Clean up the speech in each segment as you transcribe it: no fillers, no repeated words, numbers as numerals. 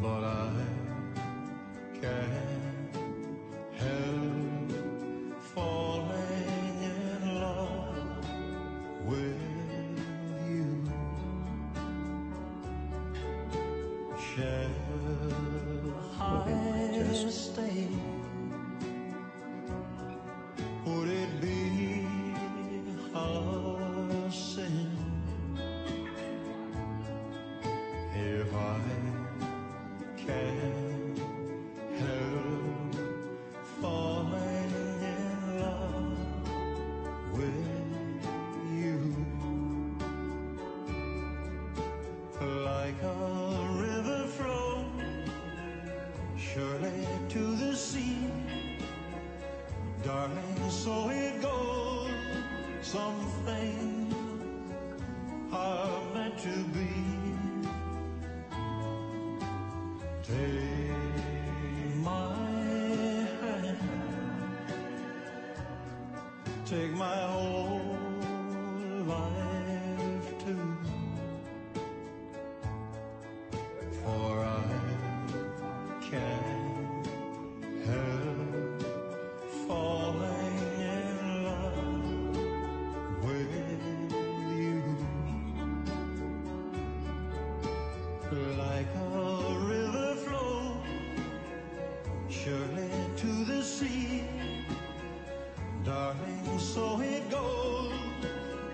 but I can't help falling in love with you. Shall I stay? Would it be a sin if I can't help falling in love with you? Like a river flows surely to the sea, darling, so it goes. Some things are meant to be. Take my hand, take my whole life too, for I can't help falling in love with you. Like a river flows surely to the sea, darling, so it goes.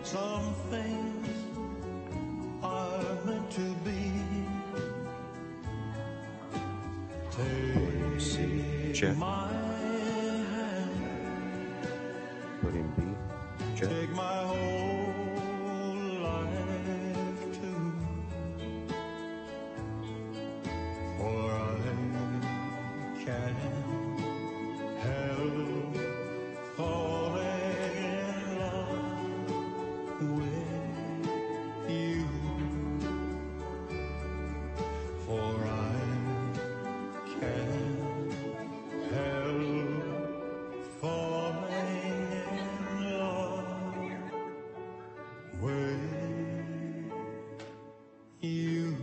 Some things are meant to be. Take my hand, Put in B. Jeff. take my whole life too, for I can't help falling in love with you, for I can't help falling in love with you.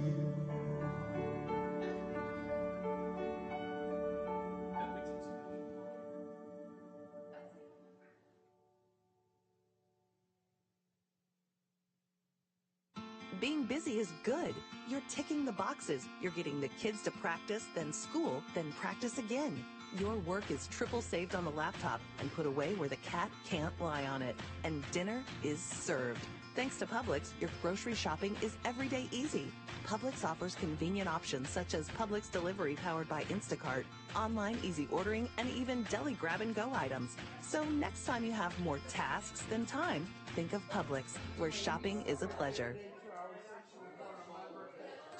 Being busy is good. You're ticking the boxes. You're getting the kids to practice, then school, then practice again. Your work is triple saved on the laptop and put away where the cat can't lie on it. And dinner is served. Thanks to Publix, your grocery shopping is everyday easy. Publix offers convenient options such as Publix delivery powered by Instacart, online easy ordering, and even deli grab-and-go items. So next time you have more tasks than time, think of Publix, where shopping is a pleasure.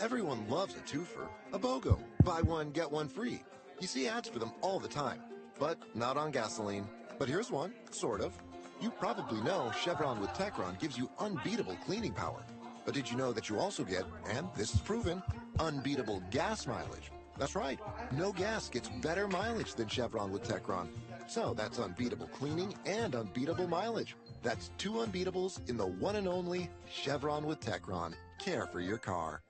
Everyone loves a twofer, a BOGO, buy one, get one free. You see ads for them all the time, but not on gasoline. But here's one, sort of. You probably know Chevron with Techron gives you unbeatable cleaning power. But did you know that you also get, and this is proven, unbeatable gas mileage? That's right, no gas gets better mileage than Chevron with Techron. So that's unbeatable cleaning and unbeatable mileage. That's two unbeatables in the one and only Chevron with Techron. Care for your car.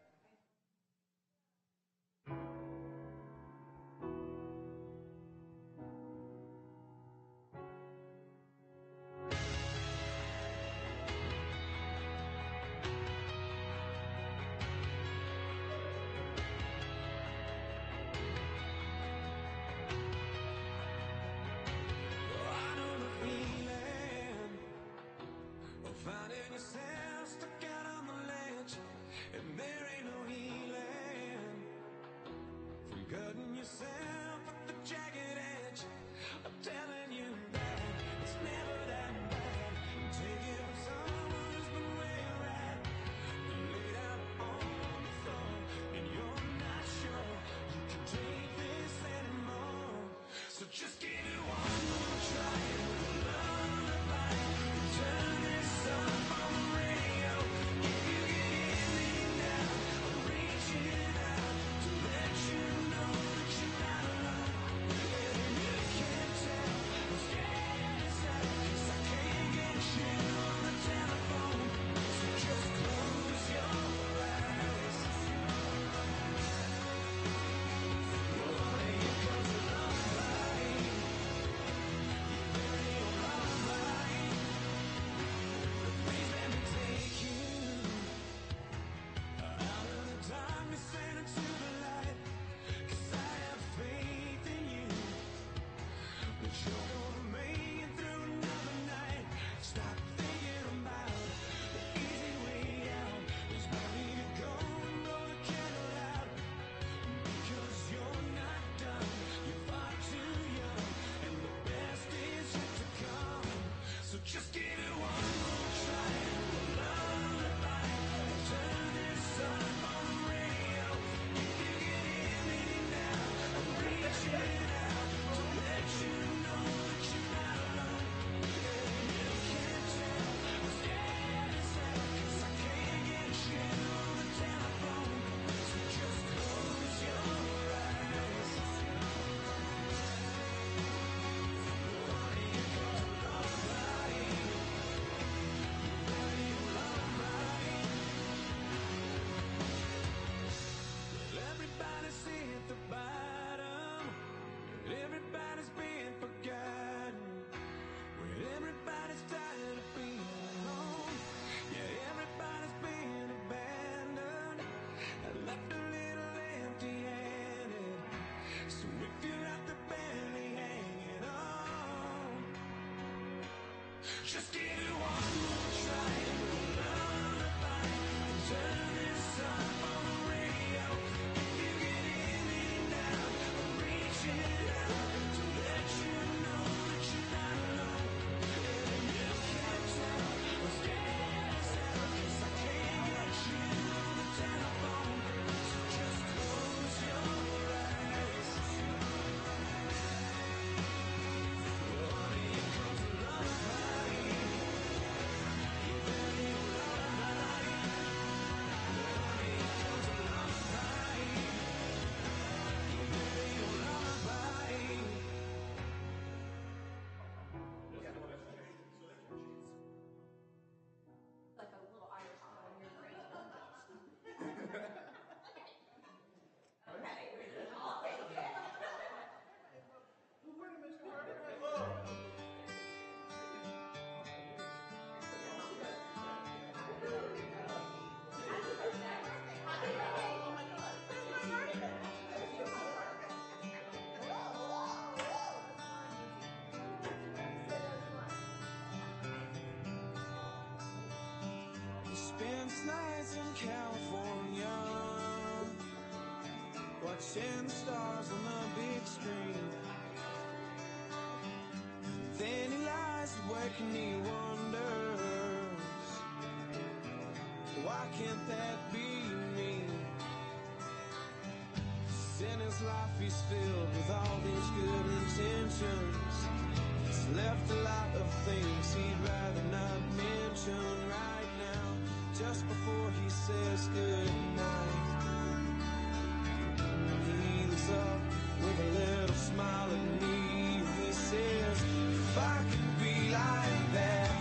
So if you're out there barely hanging on, just give it one more try and lullaby. Turn this up on the radio. If you can hear me now, I'm reaching out to let you know that you're not alone. And if you can't tell, let's get us out, 'cause I can't get you on the telephone. So just close your eyes. Honey, it comes a lullaby. You very lullaby. Honey, it comes a lullaby. You very lullaby. Like a little Irish pie in your brain. He spends nights in California, watching the stars on the big screen. Then he lies awake and he wonders, why can't that be me? In his life he's filled with all these good intentions. He's left a lot of things he'd rather not mention right now, just before he says goodnight. He looks up with a little smile at me. He says, if I could be like that,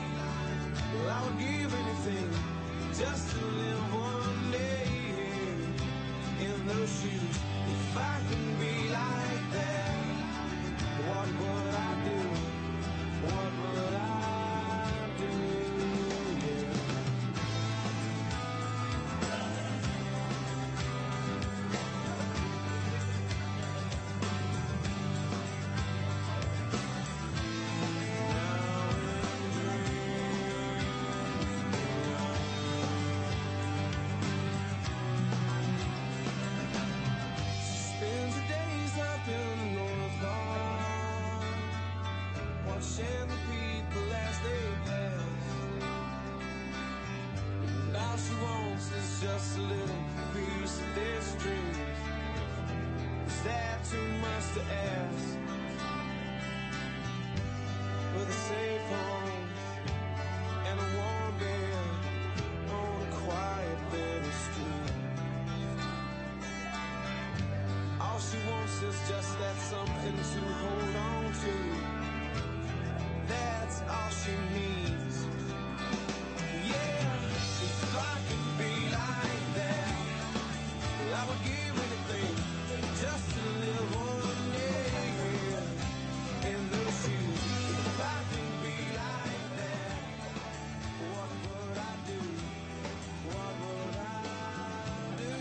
well, I would give anything just to live one day in those shoes. If I can be like that, what would I do? What would I do? Yeah. Spends the days up in the North Park, watching the people as they pass. And all she wants is just a little piece of this dream. Is that too much to ask? With a safe home and a warm bed on a quiet little street. All she wants is just that something to hold on to. That's all she needs. Yeah, if I could be like that, well, I would give anything just to live one day in those shoes. If I could be like that, what would I do? What would I do?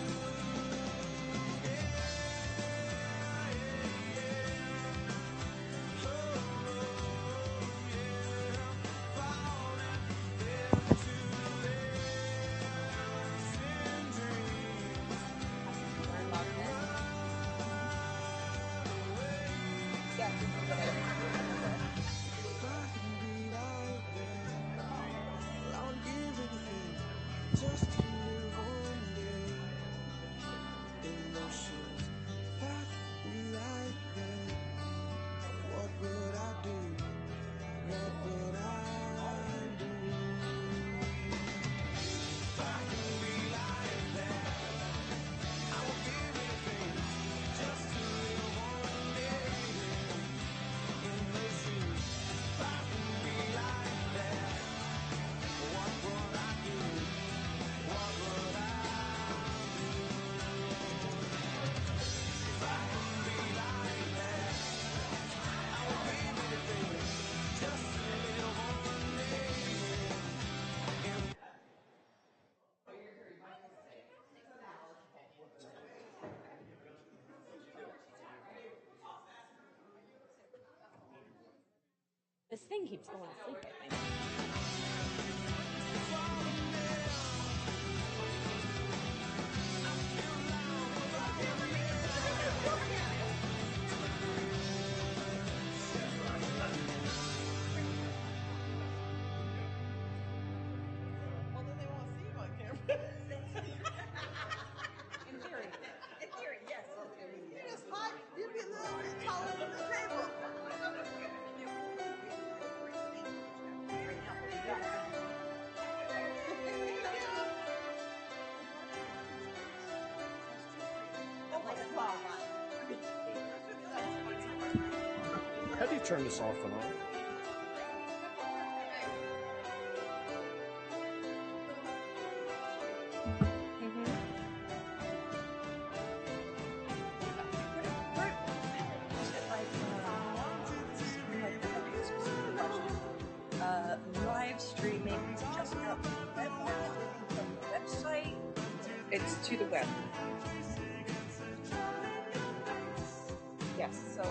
This thing keeps going to sleep, I think. Although they won't see you on camera. In theory. In theory, yes. You just hide. You'd be a little bit taller than the table. How do you turn this off and on? Live streaming just up to the web from the website. It's to the web. Yes, so.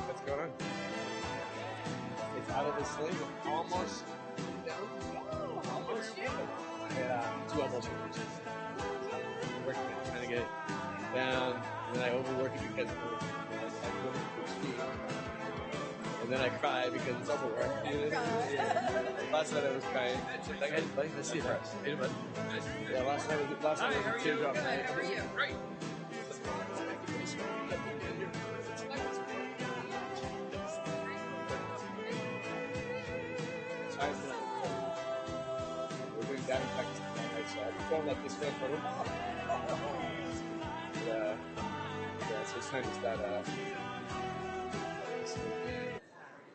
What's going on? It's out of the sling, almost down. Almost. Yeah, two almost fingers. Working it, trying to get it down, and then I overwork it because I go to speed. And then I cry because it's overworked. Yeah. Last night I was crying. Let's see it first. Yeah, last night was a teardrop night. How are you? Great. We're doing diving practice tonight, so I'll be going like this way for a little while. Yeah, so it's kind of just that,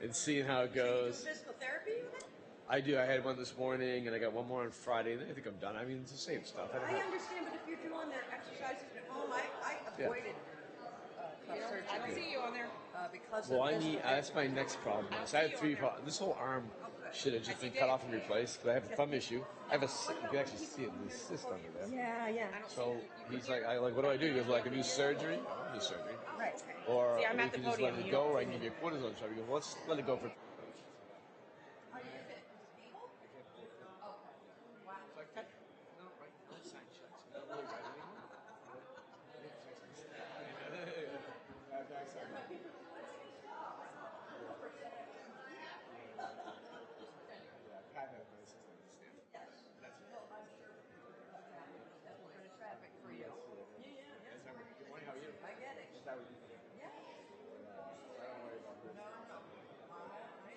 and seeing how it goes. Physical therapy? I do. I had one this morning, and I got one more on Friday, and I think I'm done. I mean, it's the same stuff. I understand, but if you're doing their exercises at home, I avoided surgery. I don't see you on there. Because Well, of I need. That's my next problem. So I have three problems. This whole arm should have just been cut off and replaced because I have a thumb issue. I have a. You can actually see it. There's a cyst under there. Yeah. So he's like, what do I do? He goes, well, I can do surgery. I don't do surgery. Right. Or See, I'm we at the can just podium, let it you go, don't or I see can me. give you cortisone. So I go, well, let's let it go for. Traffic for you. Good morning, how are you? I get it. Just how are you? Yeah. I don't worry about this. I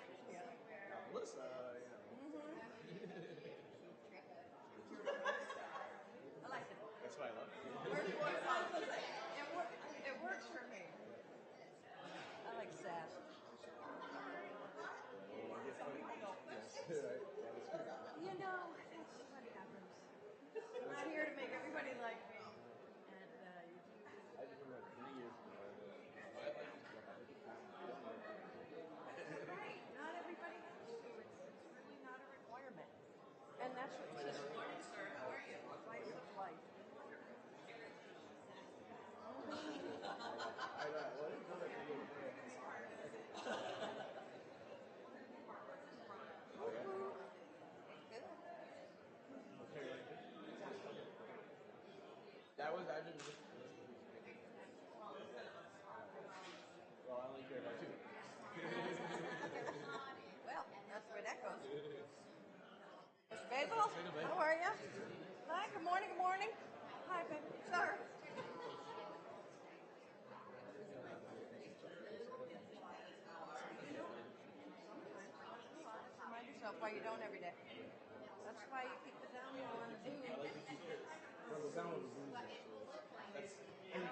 That's why you don't every day. That's why you keep the down low on the booze. Well, the down was booze, actually. That's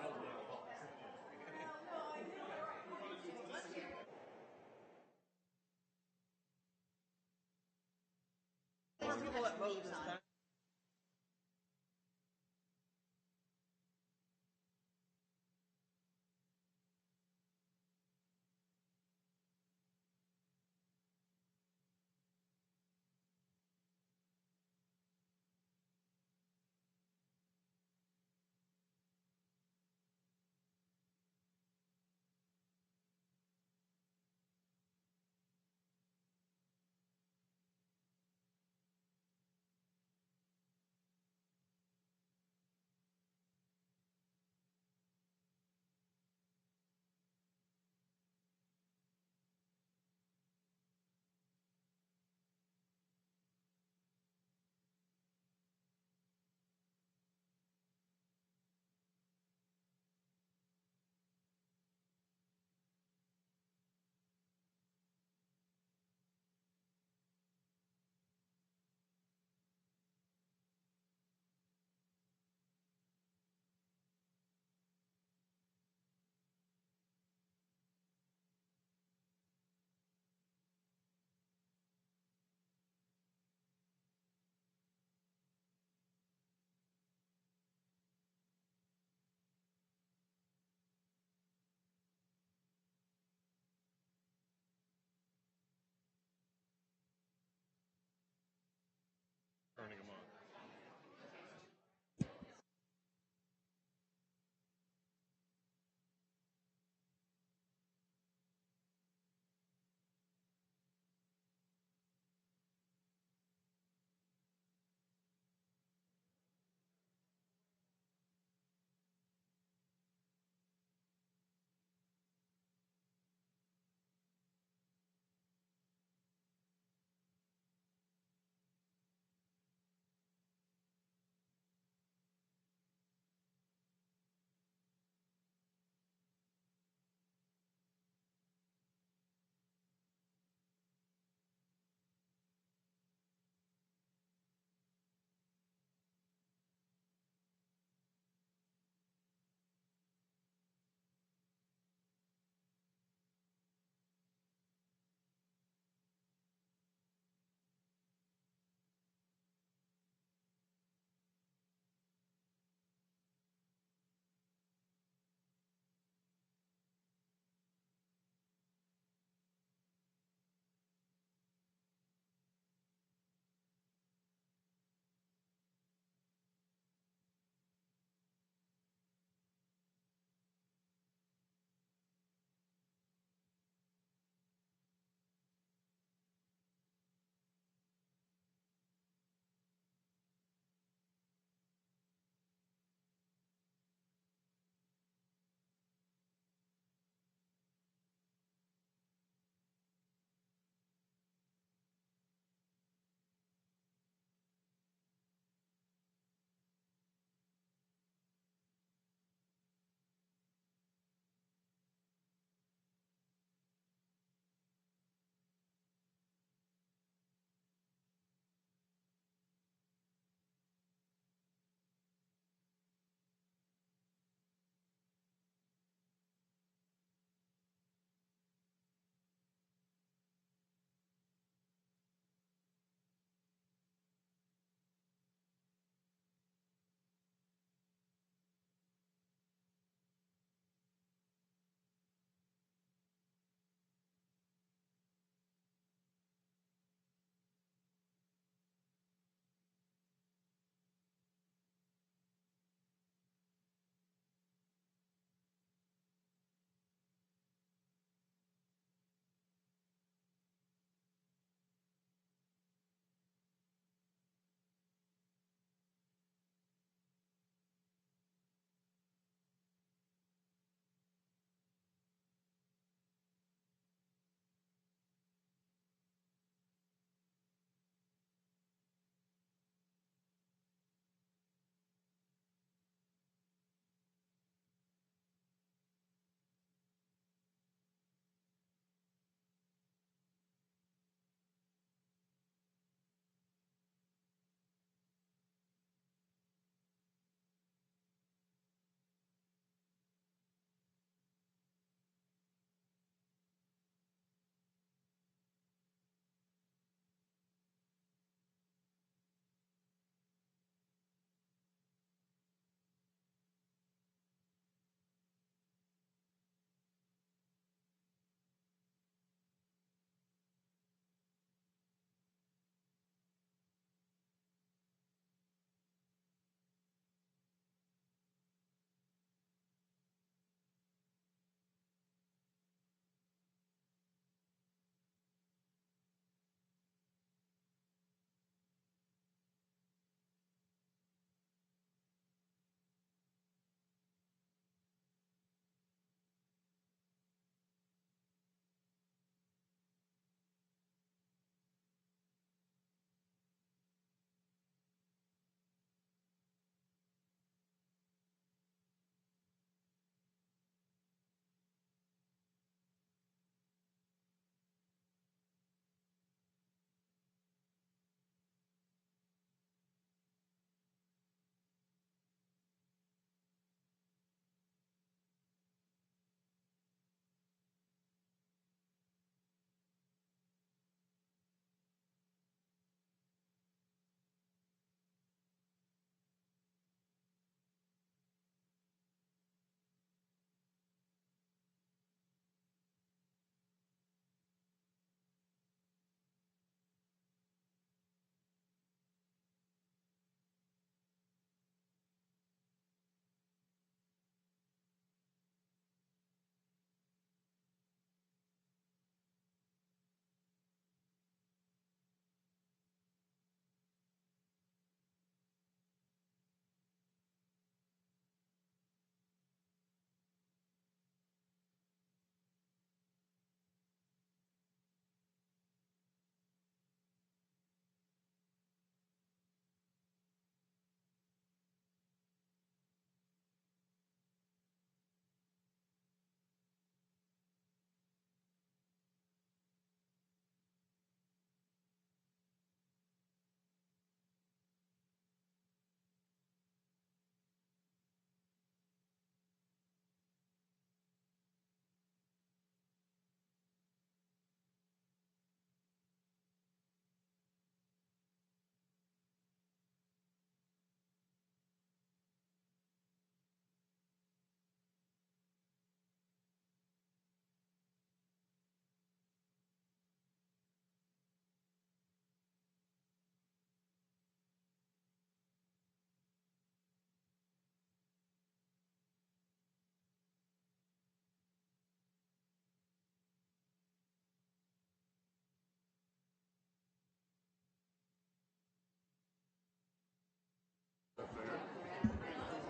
More people that vote this time.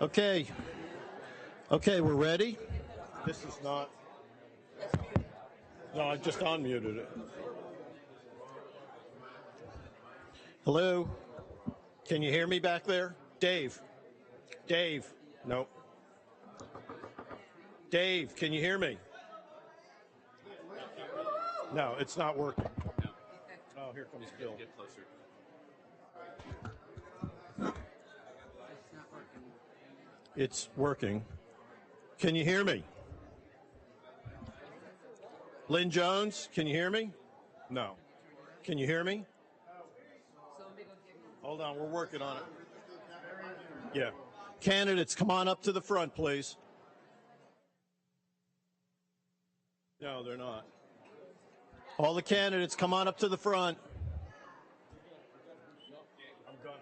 Okay. Okay, we're ready. This is not. No, I just unmuted it. Hello? Can you hear me back there? Dave? Dave? Nope. Dave, can you hear me? No, it's not working. Oh, here comes Bill. Get closer. It's working. Can you hear me? Lynn Jones, can you hear me? No. Can you hear me? Hold on, we're working on it. Yeah. Candidates, come on up to the front, please. No, they're not. All the candidates, come on up to the front. I'm done.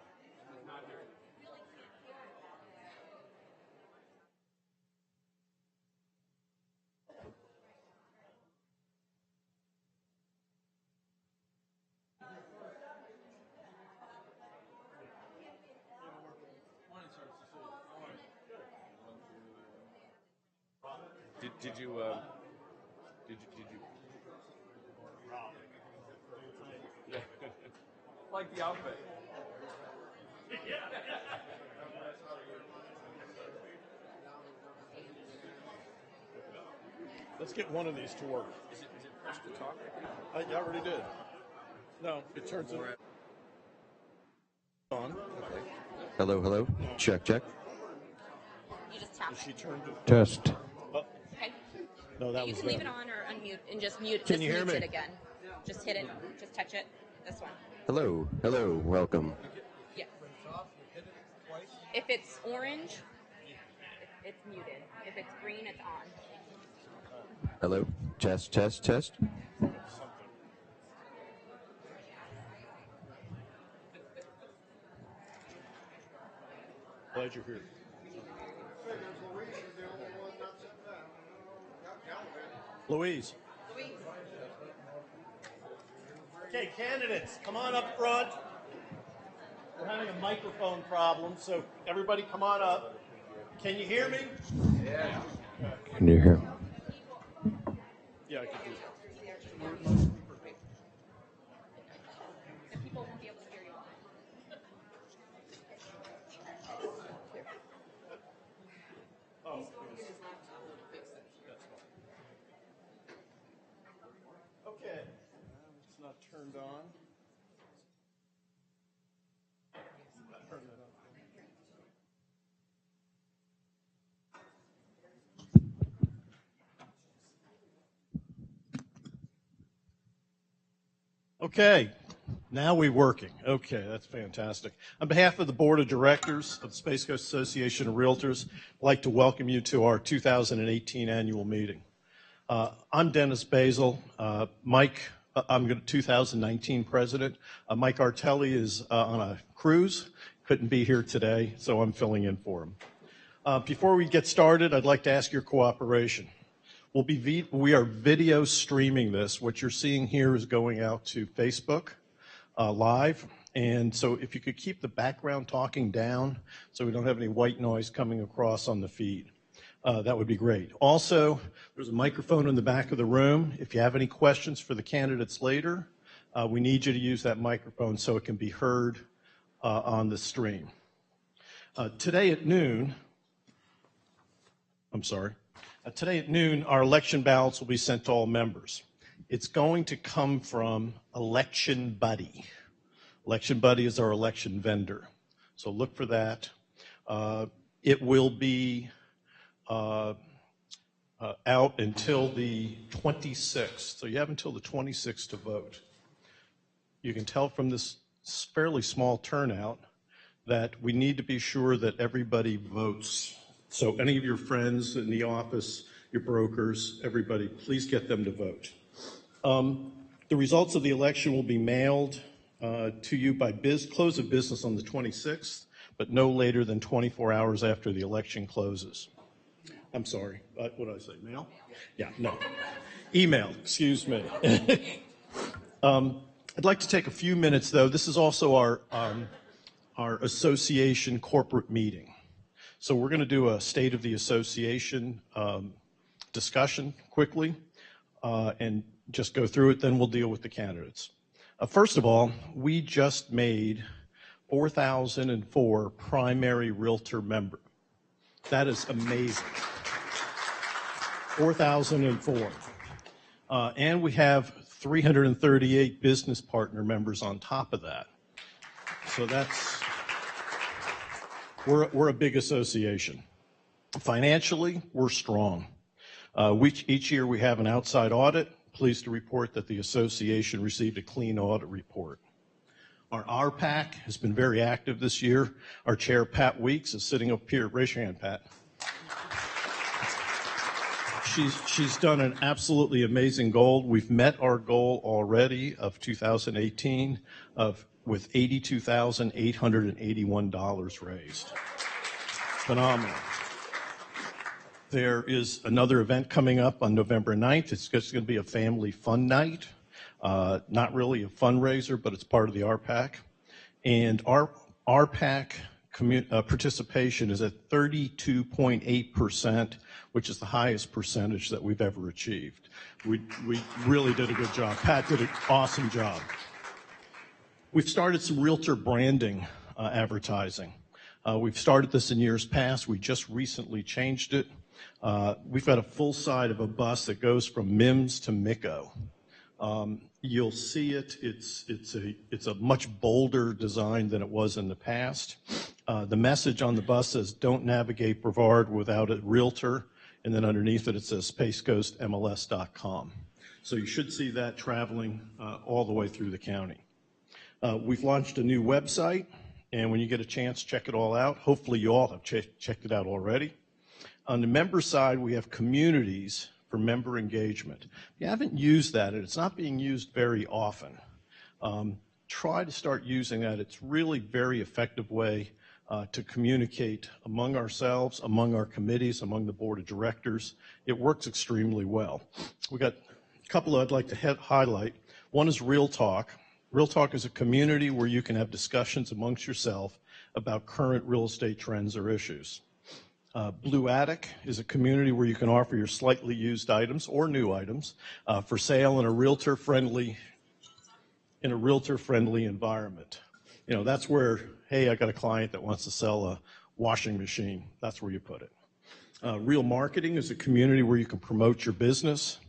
Did you like the outfit? Let's get one of these to work. Is it push to talk? I already did. No, it turns it on. Hello, hello. Check, check. You just tap She it. turned it. Test. Oh, Okay. no, that You was can leave them. it on or unmute and just mute. Can just you hear mute me? it again. Just hit it. Just touch it. This one. Hello, hello. Welcome. Yeah. If it's orange, it's muted. If it's green, it's on. Hello. Test, test, test. Glad you're here. Louise. Okay, candidates, come on up front. We're having a microphone problem, so everybody come on up. Can you hear me? Can you hear? Yeah, I can do that. The people won't be able to hear you. Oh, okay. It's not turned on. Turn that on. Okay, now we're working. Okay, that's fantastic. On behalf of the Board of Directors of the Space Coast Association of Realtors, I'd like to welcome you to our 2018 annual meeting. I'm Dennis Basil. Mike, I'm the 2019 president. Mike Artelli is on a cruise, couldn't be here today, so I'm filling in for him. Before we get started, I'd like to ask your cooperation. We are video streaming this. What you're seeing here is going out to Facebook live. And so if you could keep the background talking down so we don't have any white noise coming across on the feed, that would be great. Also, there's a microphone in the back of the room. If you have any questions for the candidates later, we need you to use that microphone so it can be heard on the stream. Today at noon, our election ballots will be sent to all members. It's going to come from Election Buddy. Election Buddy is our election vendor. So look for that. It will be out until the 26th. So you have until the 26th to vote. You can tell from this fairly small turnout that we need to be sure that everybody votes. So any of your friends in the office, your brokers, everybody, please get them to vote. The results of the election will be mailed to you by close of business on the 26th, but no later than 24 hours after the election closes. I'm sorry, what did I say, mail? Yeah, no. Email, excuse me. I'd like to take a few minutes, though. This is also our association corporate meeting. So we're going to do a State of the Association discussion quickly and just go through it, then we'll deal with the candidates. First of all, we just made 4,004 primary realtor member. That is amazing. 4,004. And we have 338 business partner members on top of that. So we're a big association. Financially, we're strong. Each year we have an outside audit. Pleased to report that the association received a clean audit report. Our RPAC has been very active this year. Our chair, Pat Weeks, is sitting up here. Raise your hand, Pat. She's done an absolutely amazing goal. We've met our goal already of 2018 with $82,881 raised. Phenomenal. There is another event coming up on November 9th. It's just going to be a family fun night. Not really a fundraiser, but it's part of the RPAC. And our RPAC participation is at 32.8%, which is the highest percentage that we've ever achieved. We really did a good job. Pat did an awesome job. We've started some realtor branding advertising. We've started this in years past. We just recently changed it. We've got a full side of a bus that goes from MIMS to MICO. You'll see it. It's a much bolder design than it was in the past. The message on the bus says, "Don't navigate Brevard without a realtor," and then underneath it, it says spacecoastmls.com. So you should see that traveling all the way through the county. We've launched a new website, and when you get a chance, check it all out. Hopefully you all have checked it out already. On the member side, we have communities for member engagement. If you haven't used that, and it's not being used very often, try to start using that. It's really a very effective way to communicate among ourselves, among our committees, among the board of directors. It works extremely well. We got a couple I'd like to highlight. One is Real Talk. Real Talk is a community where you can have discussions amongst yourself about current real estate trends or issues. Blue Attic is a community where you can offer your slightly used items or new items for sale in a realtor-friendly environment. You know, that's where, hey, I got a client that wants to sell a washing machine. That's where you put it. Real Marketing is a community where you can promote your business,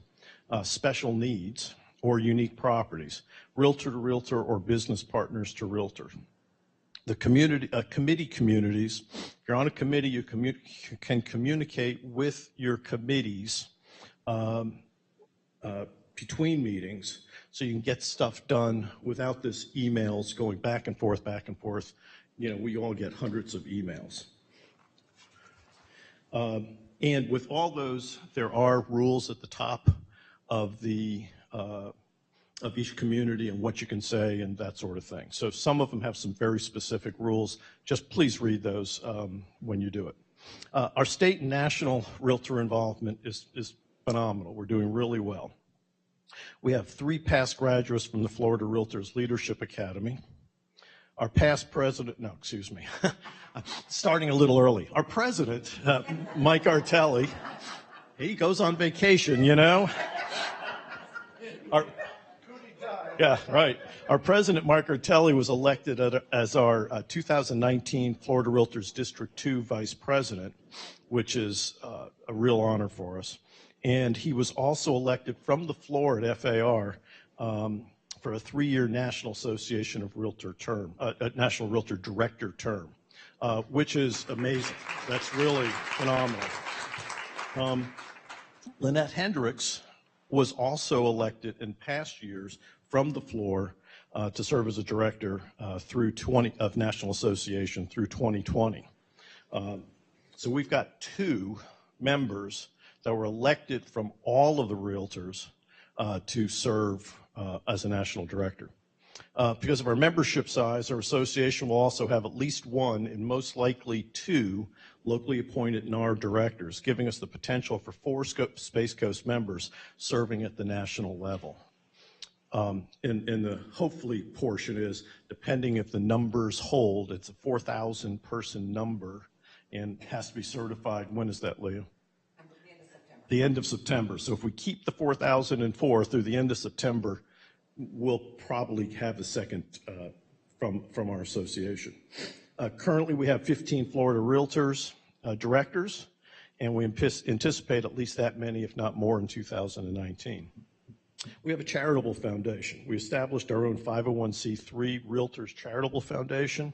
special needs, or unique properties, realtor to realtor or business partners to realtor. The committee communities, if you're on a committee, you can communicate with your committees between meetings so you can get stuff done without this emails going back and forth, back and forth. You know, we all get hundreds of emails. And with all those, there are rules at the top of each community and what you can say and that sort of thing. So some of them have some very specific rules. Just please read those when you do it. Our state and national realtor involvement is phenomenal. We're doing really well. We have 3 past graduates from the Florida Realtors Leadership Academy. Our past president, no, excuse me, starting a little early. Our president, Mike Artelli, he goes on vacation, you know. Yeah, right. Our president, Mark Artelli, was elected as our 2019 Florida Realtors District 2 vice president, which is a real honor for us. And he was also elected from the floor at FAR for a 3-year National Association of Realtor term, National Realtor Director term, which is amazing. That's really phenomenal. Lynette Hendricks was also elected in past years from the floor to serve as a director of National Association through 2020. So we've got 2 members that were elected from all of the realtors to serve as a national director. Because of our membership size, our association will also have at least 1 and most likely 2 locally appointed NAR directors, giving us the potential for 4 Space Coast members serving at the national level. And the hopefully portion is, depending if the numbers hold, it's a 4,000 person number, and has to be certified. When is that, Leah? The end of September. So if we keep the 4,004 through the end of September, we'll probably have the second from our association. Currently, we have 15 Florida Realtors directors, and we anticipate at least that many, if not more, in 2019. We have a charitable foundation. We established our own 501c3 Realtors Charitable Foundation.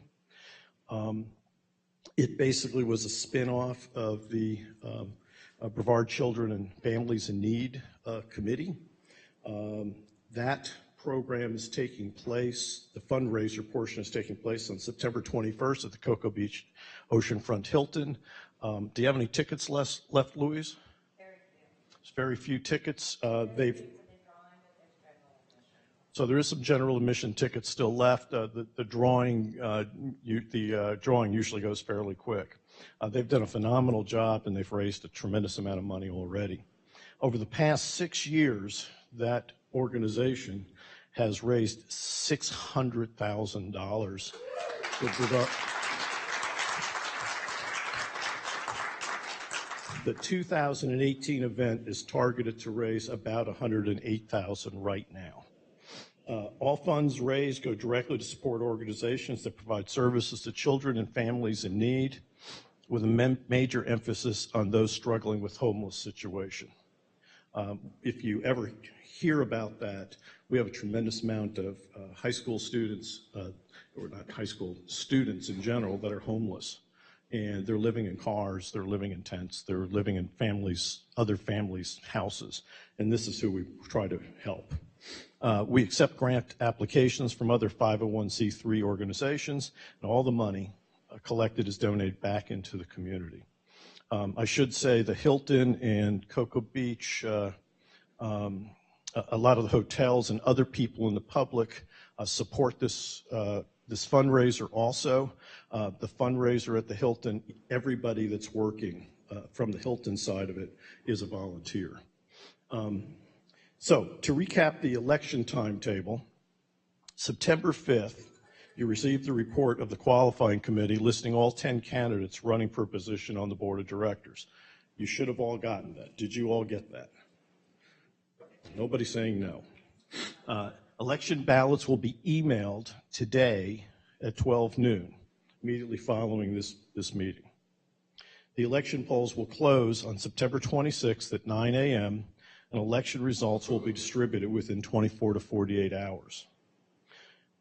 It basically was a spin-off of the Brevard Children and Families in Need Committee. That program is taking place, the fundraiser portion is taking place on September 21st at the Cocoa Beach Oceanfront Hilton. Do you have any tickets left, Louise? Very few. There's very few tickets. So there is some general admission tickets still left. The drawing usually goes fairly quick. They've done a phenomenal job, and they've raised a tremendous amount of money already. Over the past 6 years, that organization has raised $600,000 with regard. The 2018 event is targeted to raise about $108,000 right now. All funds raised go directly to support organizations that provide services to children and families in need, with a major emphasis on those struggling with homeless situation. If you ever hear about that, we have a tremendous amount of high school students, or not high school, students in general that are homeless. And they're living in cars, they're living in tents, they're living in families, other families' houses. And this is who we try to help. We accept grant applications from other 501c3 organizations, and all the money collected is donated back into the community. I should say the Hilton and Cocoa Beach, a lot of the hotels and other people in the public support this fundraiser also. The fundraiser at the Hilton, everybody that's working from the Hilton side of it is a volunteer. So to recap the election timetable, September 5th, you received the report of the qualifying committee listing all 10 candidates running for a position on the board of directors. You should have all gotten that. Did you all get that? Nobody's saying no. Election ballots will be emailed today at 12 noon, immediately following this meeting. The election polls will close on September 26th at 9 a.m., and election results will be distributed within 24 to 48 hours.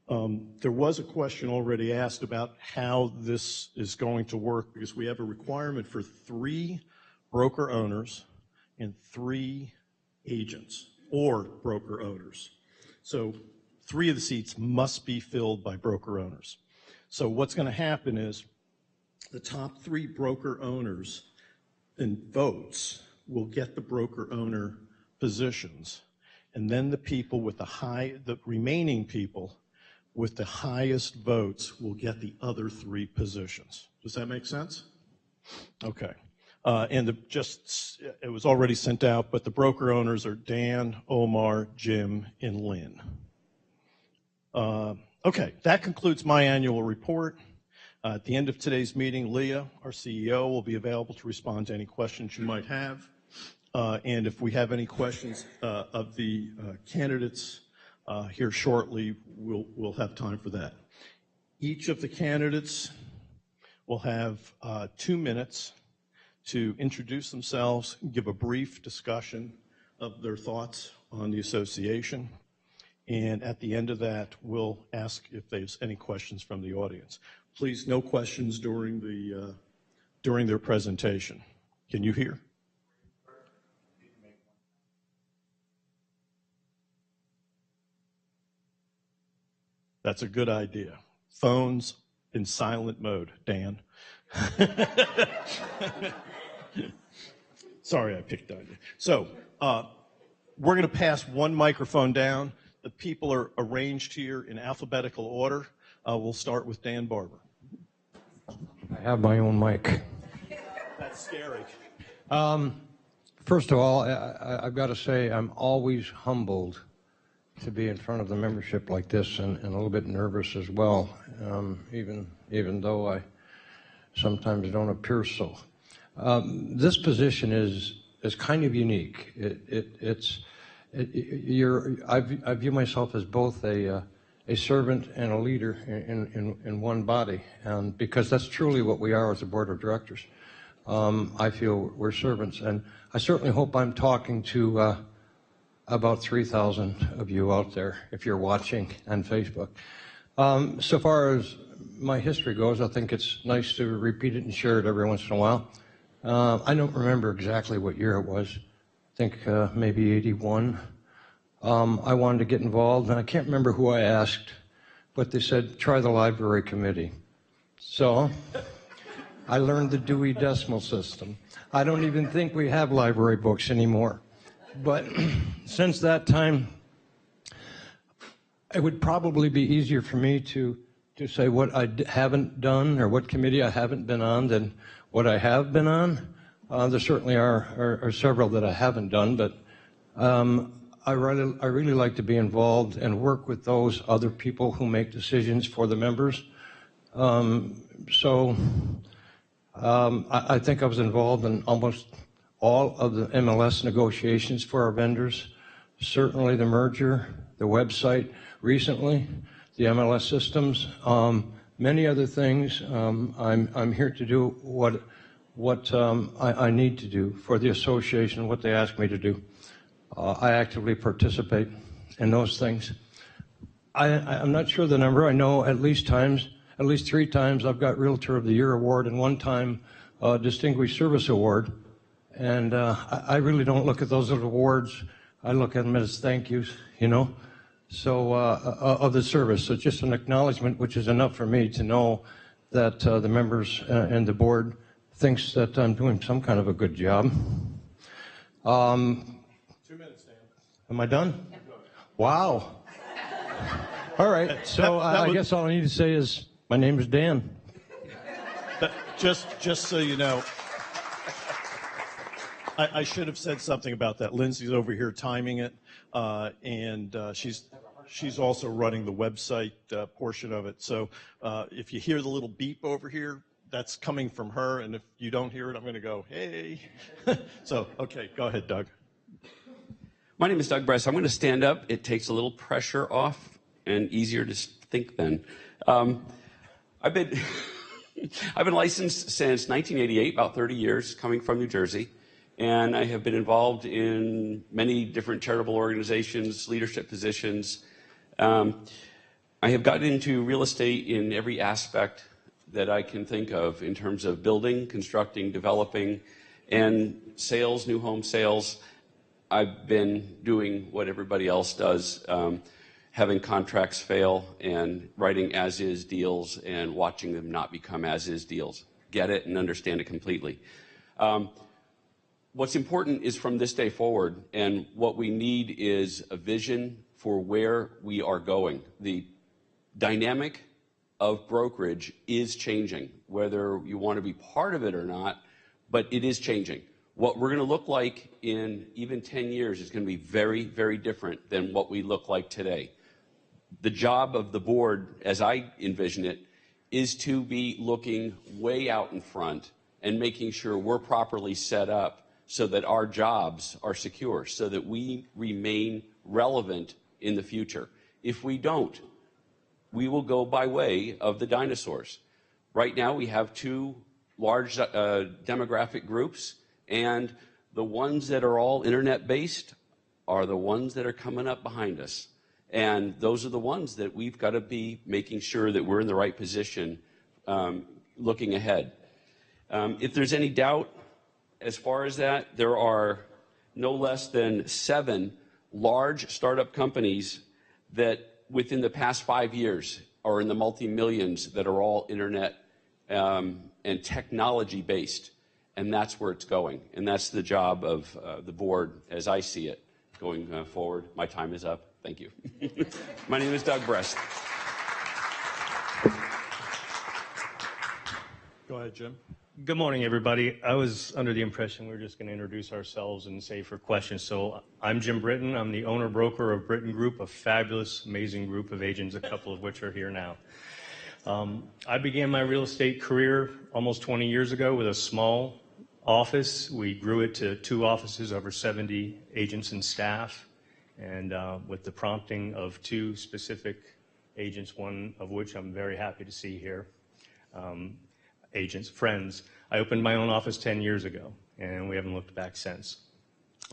There was a question already asked about how this is going to work, because we have a requirement for 3 broker owners and 3 agents or broker owners. So 3 of the seats must be filled by broker owners. So what's going to happen is the top 3 broker owners in votes will get the broker owner positions, and then the remaining people with the highest votes will get the other 3 positions. Does that make sense? Okay. And it was already sent out, but the broker owners are Dan, Omar, Jim, and Lynn. Okay, that concludes my annual report. At the end of today's meeting, Leah, our CEO, will be available to respond to any questions you might have. And if we have any questions of the candidates here shortly, we'll have time for that. Each of the candidates will have 2 minutes to introduce themselves, give a brief discussion of their thoughts on the association. And at the end of that, we'll ask if there's any questions from the audience. Please, no questions during their presentation. Can you hear? That's a good idea. Phones in silent mode, Dan. Sorry I picked on you. So we're going to pass one microphone down. The people are arranged here in alphabetical order. We'll start with Dan Barber. I have my own mic. That's scary. First of all, I've got to say I'm always humbled to be in front of the membership like this, and a little bit nervous as well, even though I sometimes don't appear so. This position is kind of unique. I view myself as both a servant and a leader in one body, and because that's truly what we are as a board of directors. I feel we're servants, and I certainly hope I'm talking to about 3,000 of you out there if you're watching on Facebook. So far as my history goes, I think it's nice to repeat it and share it every once in a while. I don't remember exactly what year it was. I think maybe 81. I wanted to get involved, and I can't remember who I asked, but they said, try the library committee. So I learned the Dewey Decimal System. I don't even think we have library books anymore. But since that time, it would probably be easier for me to say what I haven't done or what committee I haven't been on than what I have been on. There certainly are several that I haven't done, but I really like to be involved and work with those other people who make decisions for the members. I think I was involved in almost all of the MLS negotiations for our vendors, certainly the merger, the website recently, the MLS systems, many other things. I'm here to do what I need to do for the association, what they ask me to do. I actively participate in those things. I'm not sure the number. I know at least 3 times I've got Realtor of the Year award and 1 time Distinguished Service Award. And I really don't look at those as awards. I look at them as thank yous, so of the service. So just an acknowledgement, which is enough for me to know that the members and the board thinks that I'm doing some kind of a good job. 2 minutes, Dan. Am I done? Yeah. Wow. All right. So I guess all I need to say is my name is Dan. Just so you know, I should have said something about that. Lindsay's over here timing it, and she's also running the website portion of it. So if you hear the little beep over here, that's coming from her, and if you don't hear it, I'm going to go, hey. So, okay, go ahead, Doug. My name is Doug Bress. I'm going to stand up. It takes a little pressure off and easier to think then. I've been licensed since 1988, about 30 years, coming from New Jersey. And I have been involved in many different charitable organizations, leadership positions. I have gotten into real estate in every aspect that I can think of in terms of building, constructing, developing, and sales, new home sales. I've been doing what everybody else does, having contracts fail and writing as-is deals and watching them not become as-is deals. Get it and understand it completely. What's important is from this day forward, and what we need is a vision for where we are going. The dynamic of brokerage is changing, whether you want to be part of it or not, but it is changing. What we're going to look like in even 10 years is going to be very, very different than what we look like today. The job of the board, as I envision it, is to be looking way out in front and making sure we're properly set up so that our jobs are secure, so that we remain relevant in the future. If we don't, we will go by way of the dinosaurs. Right now, we have 2 large demographic groups, and the ones that are all internet-based are the ones that are coming up behind us. And those are the ones that we've got to be making sure that we're in the right position looking ahead. If there's any doubt, as far as that, there are no less than 7 large startup companies that within the past 5 years are in the multi-millions that are all internet and technology based. And that's where it's going. And that's the job of the board as I see it going forward. My time is up. Thank you. My name is Doug Bress. Go ahead, Jim. Good morning, everybody. I was under the impression we were just going to introduce ourselves and save for questions. So I'm Jim Britton. I'm the owner-broker of Britton Group, a fabulous, amazing group of agents, a couple of which are here now. I began my real estate career almost 20 years ago with a small office. We grew it to 2 offices, over 70 agents and staff, and with the prompting of 2 specific agents, one of which I'm very happy to see here, agents, friends. I opened my own office 10 years ago, and we haven't looked back since.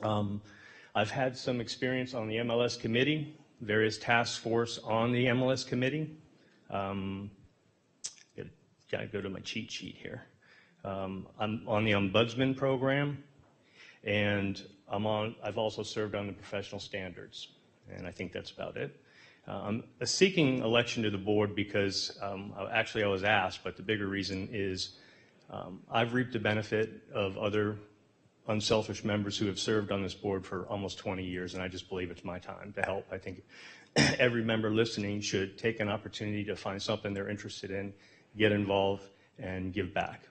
I've had some experience on the MLS committee, various task force on the MLS committee. Gotta go to my cheat sheet here. I'm on the Ombudsman program, and I've also served on the professional standards, and I think that's about it. I'm seeking election to the board because actually I was asked, but the bigger reason is I've reaped the benefit of other unselfish members who have served on this board for almost 20 years, and I just believe it's my time to help. I think every member listening should take an opportunity to find something they're interested in, get involved, and give back.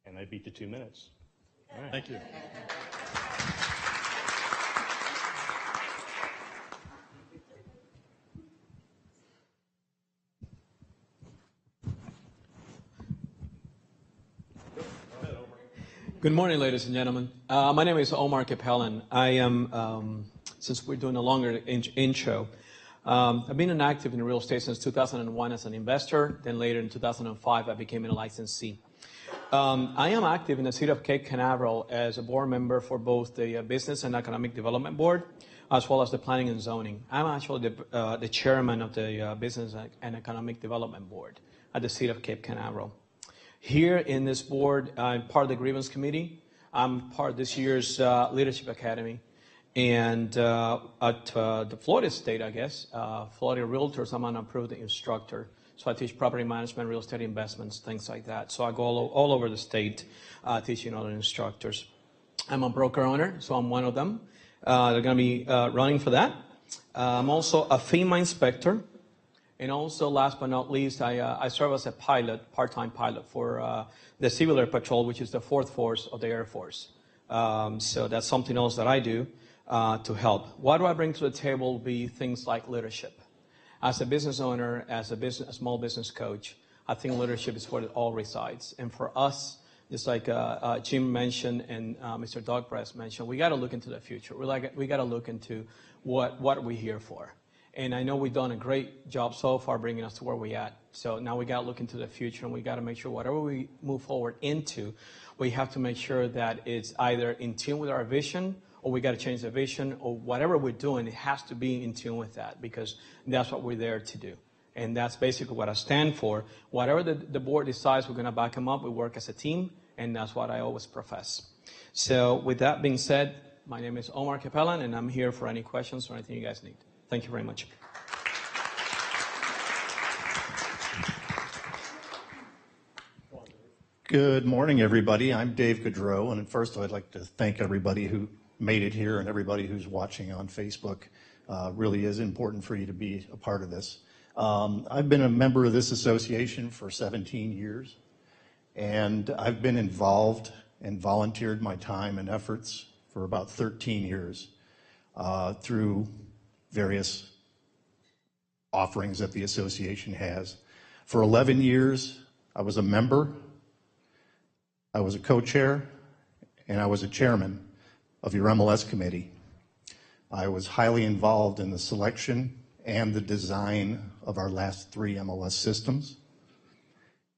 And I beat the 2 minutes. All right. Thank you. Good morning, ladies and gentlemen. My name is Omar Capellan. I am, since we're doing a longer intro, I've been active in real estate since 2001 as an investor. Then later in 2005, I became a licensee. I am active in the city of Cape Canaveral as a board member for both the Business and Economic Development Board, as well as the Planning and Zoning. I'm actually the chairman of the Business and Economic Development Board at the city of Cape Canaveral. Here in this board, I'm part of the Grievance Committee. I'm part of this year's Leadership Academy. And at the Florida State, I guess, Florida Realtors, I'm an approved instructor. So I teach property management, real estate investments, things like that. So I go all over the state teaching other instructors. I'm a broker owner, so I'm one of them. They're going to be running for that. I'm also a FEMA inspector. And also, last but not least, I serve as a pilot, part-time pilot for the Civil Air Patrol, which is the 4th Force of the Air Force. So that's something else that I do to help. What do I bring to the table will be things like leadership. As a business owner, as a small business coach, I think leadership is where it all resides. And for us, just like Jim mentioned and Mr. Doug Press mentioned, we got to look into the future. We got to look into what we're here for. And I know we've done a great job so far bringing us to where we're at. So now we got to look into the future, and we got to make sure whatever we move forward into, we have to make sure that it's either in tune with our vision, or we got to change the vision, or whatever we're doing, it has to be in tune with that, because that's what we're there to do. And that's basically what I stand for. Whatever the board decides, we're going to back them up. We work as a team, and that's what I always profess. So with that being said, my name is Omar Capellan, and I'm here for any questions or anything you guys need. Thank you very much. Good morning, everybody. I'm Dave Gaudreau, and first I'd like to thank everybody who made it here and everybody who's watching on Facebook. Really is important for you to be a part of this. I've been a member of this association for 17 years, and I've been involved and volunteered my time and efforts for about 13 years through various offerings that the association has. For 11 years, I was a member, I was a co-chair, and I was a chairman of your MLS committee. I was highly involved in the selection and the design of our last 3 MLS systems.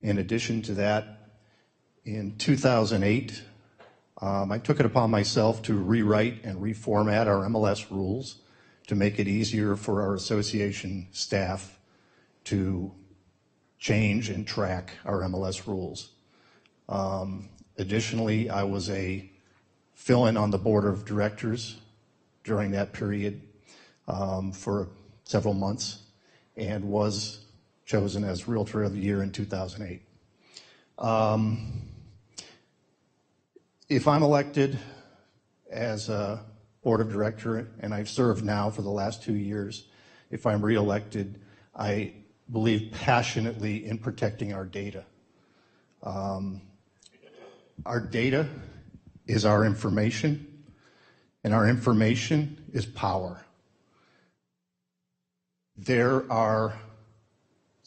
In addition to that, in 2008, I took it upon myself to rewrite and reformat our MLS rules to make it easier for our association staff to change and track our MLS rules. Additionally, I was a fill-in on the board of directors during that period for several months, and was chosen as Realtor of the Year in 2008. If I'm elected as a board of director, and I've served now for the last 2 years, if I'm reelected, I believe passionately in protecting our data. Our data is our information, and our information is power. There are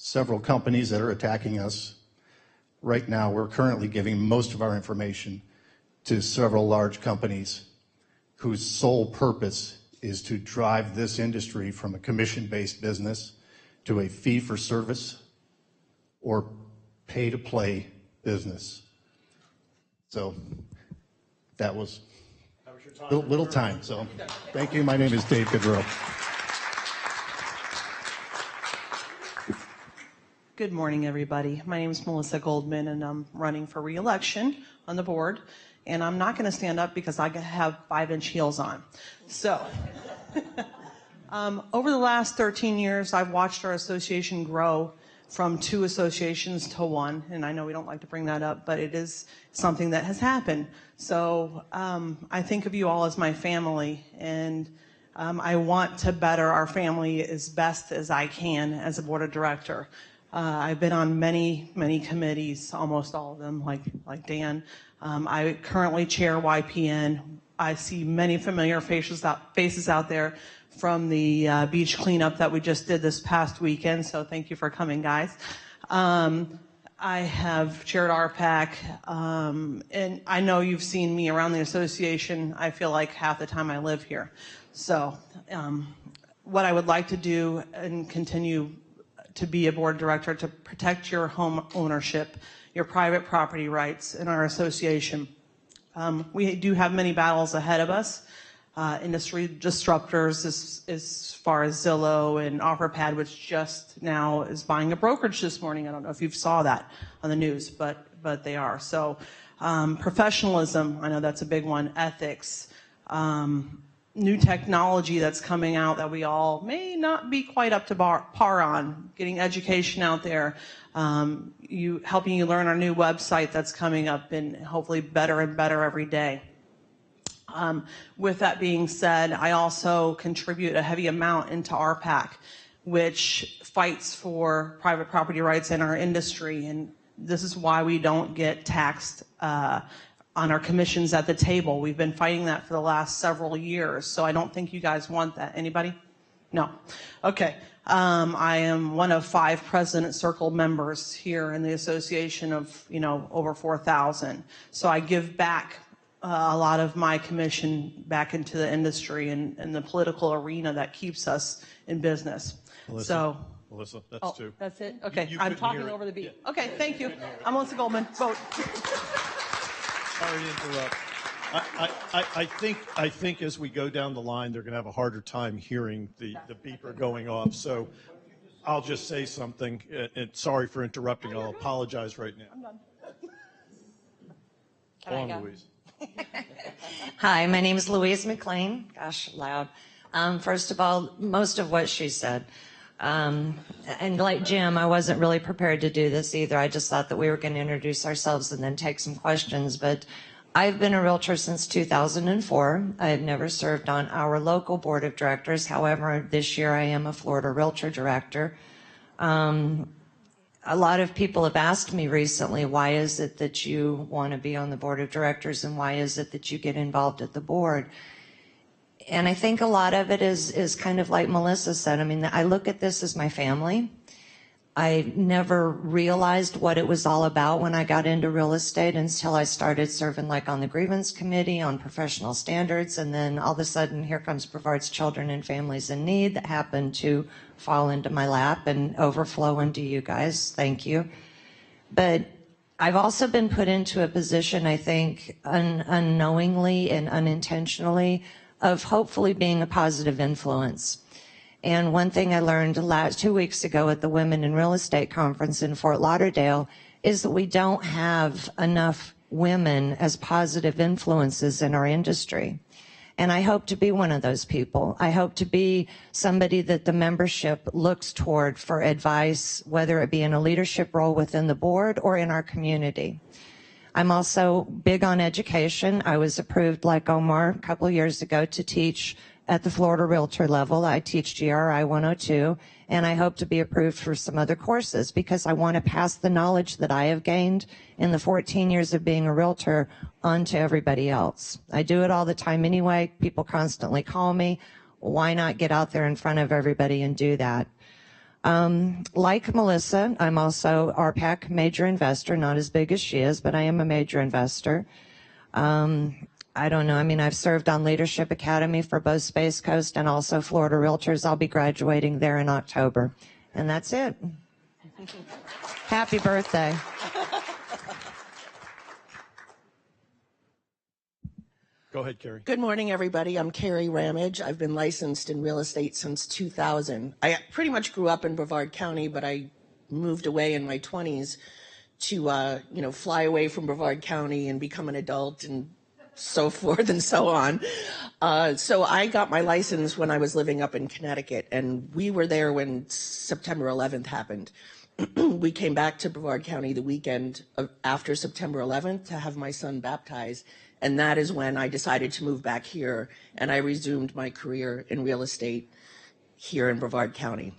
several companies that are attacking us. Right now, we're currently giving most of our information to several large companies whose sole purpose is to drive this industry from a commission-based business to a fee-for-service or pay-to-play business. So that was a little time. So thank you. My name is Dave Goodrow. Good morning, everybody. My name is Melissa Goldman, and I'm running for re-election on the board. And I'm not going to stand up because I have 5-inch heels on. So over the last 13 years, I've watched our association grow from 2 associations to 1. And I know we don't like to bring that up, but it is something that has happened. So I think of you all as my family, and I want to better our family as best as I can as a board of director. I've been on many, many committees, almost all of them, like Dan. I currently chair YPN. I see many familiar faces out there from the beach cleanup that we just did this past weekend, so thank you for coming, guys. I have chaired RPAC, and I know you've seen me around the association. I feel like half the time I live here. So what I would like to do and continue to be a board director to protect your home ownership, your private property rights in our association. We do have many battles ahead of us. Industry disruptors as far as Zillow and OfferPad, which just now is buying a brokerage this morning. I don't know if you saw that on the news, but they are. So professionalism, I know that's a big one. Ethics, new technology that's coming out that we all may not be quite up to par on, getting education out there, helping you learn our new website that's coming up and hopefully better and better every day. With that being said, I also contribute a heavy amount into RPAC, which fights for private property rights in our industry, and this is why we don't get taxed on our commissions at the table. We've been fighting that for the last several years, so I don't think you guys want that. Anybody? No. Okay. I am one of 5 President Circle members here in the association of, over 4,000. So I give back a lot of my commission back into the industry and the political arena that keeps us in business. Melissa, that's 2. That's it? Okay. You I'm couldn't talking hear it. over the beat. Okay, thank you. I'm Melissa Goldman. Vote. Sorry to interrupt. I think as we go down the line, they're going to have a harder time hearing the beeper going off. So I'll just say something. And sorry for interrupting. I'll apologize right now. I'm done. Go on, Louise. Hi, my name is Louise McLean. Gosh, loud. First of all, most of what she said. And like Jim, I wasn't really prepared to do this either. I just thought that we were going to introduce ourselves and then take some questions. But I've been a realtor since 2004. I have never served on our local board of directors. However, this year I am a Florida Realtor Director. A lot of people have asked me recently, why is it that you want to be on the board of directors and why is it that you get involved at the board? And I think a lot of it is kind of like Melissa said. I mean, I look at this as my family. I never realized what it was all about when I got into real estate until I started serving like on the grievance committee on professional standards. And then all of a sudden, here comes Brevard's Children and Families in Need that happened to fall into my lap and overflow into you guys. Thank you. But I've also been put into a position, I think, unknowingly and unintentionally of hopefully being a positive influence. And one thing I learned 2 weeks ago at the Women in Real Estate Conference in Fort Lauderdale is that we don't have enough women as positive influences in our industry. And I hope to be one of those people. I hope to be somebody that the membership looks toward for advice, whether it be in a leadership role within the board or in our community. I'm also big on education. I was approved, like Omar, a couple of years ago to teach at the Florida Realtor level. I teach GRI 102, and I hope to be approved for some other courses because I want to pass the knowledge that I have gained in the 14 years of being a realtor on to everybody else. I do it all the time anyway. People constantly call me. Why not get out there in front of everybody and do that? Like Melissa, I'm also RPAC major investor, not as big as she is, but I am a major investor. I don't know. I mean, I've served on Leadership Academy for both Space Coast and also Florida Realtors. I'll be graduating there in October. And that's it. Happy birthday. Go ahead, Carrie. Good morning, everybody. I'm Carrie Ramage. I've been licensed in real estate since 2000. I pretty much grew up in Brevard County, but I moved away in my 20s to, fly away from Brevard County and become an adult and so forth and so on. So I got my license when I was living up in Connecticut, and we were there when September 11th happened. We came back to Brevard County the weekend after September 11th to have my son baptized. And that is when I decided to move back here, and I resumed my career in real estate here in Brevard County.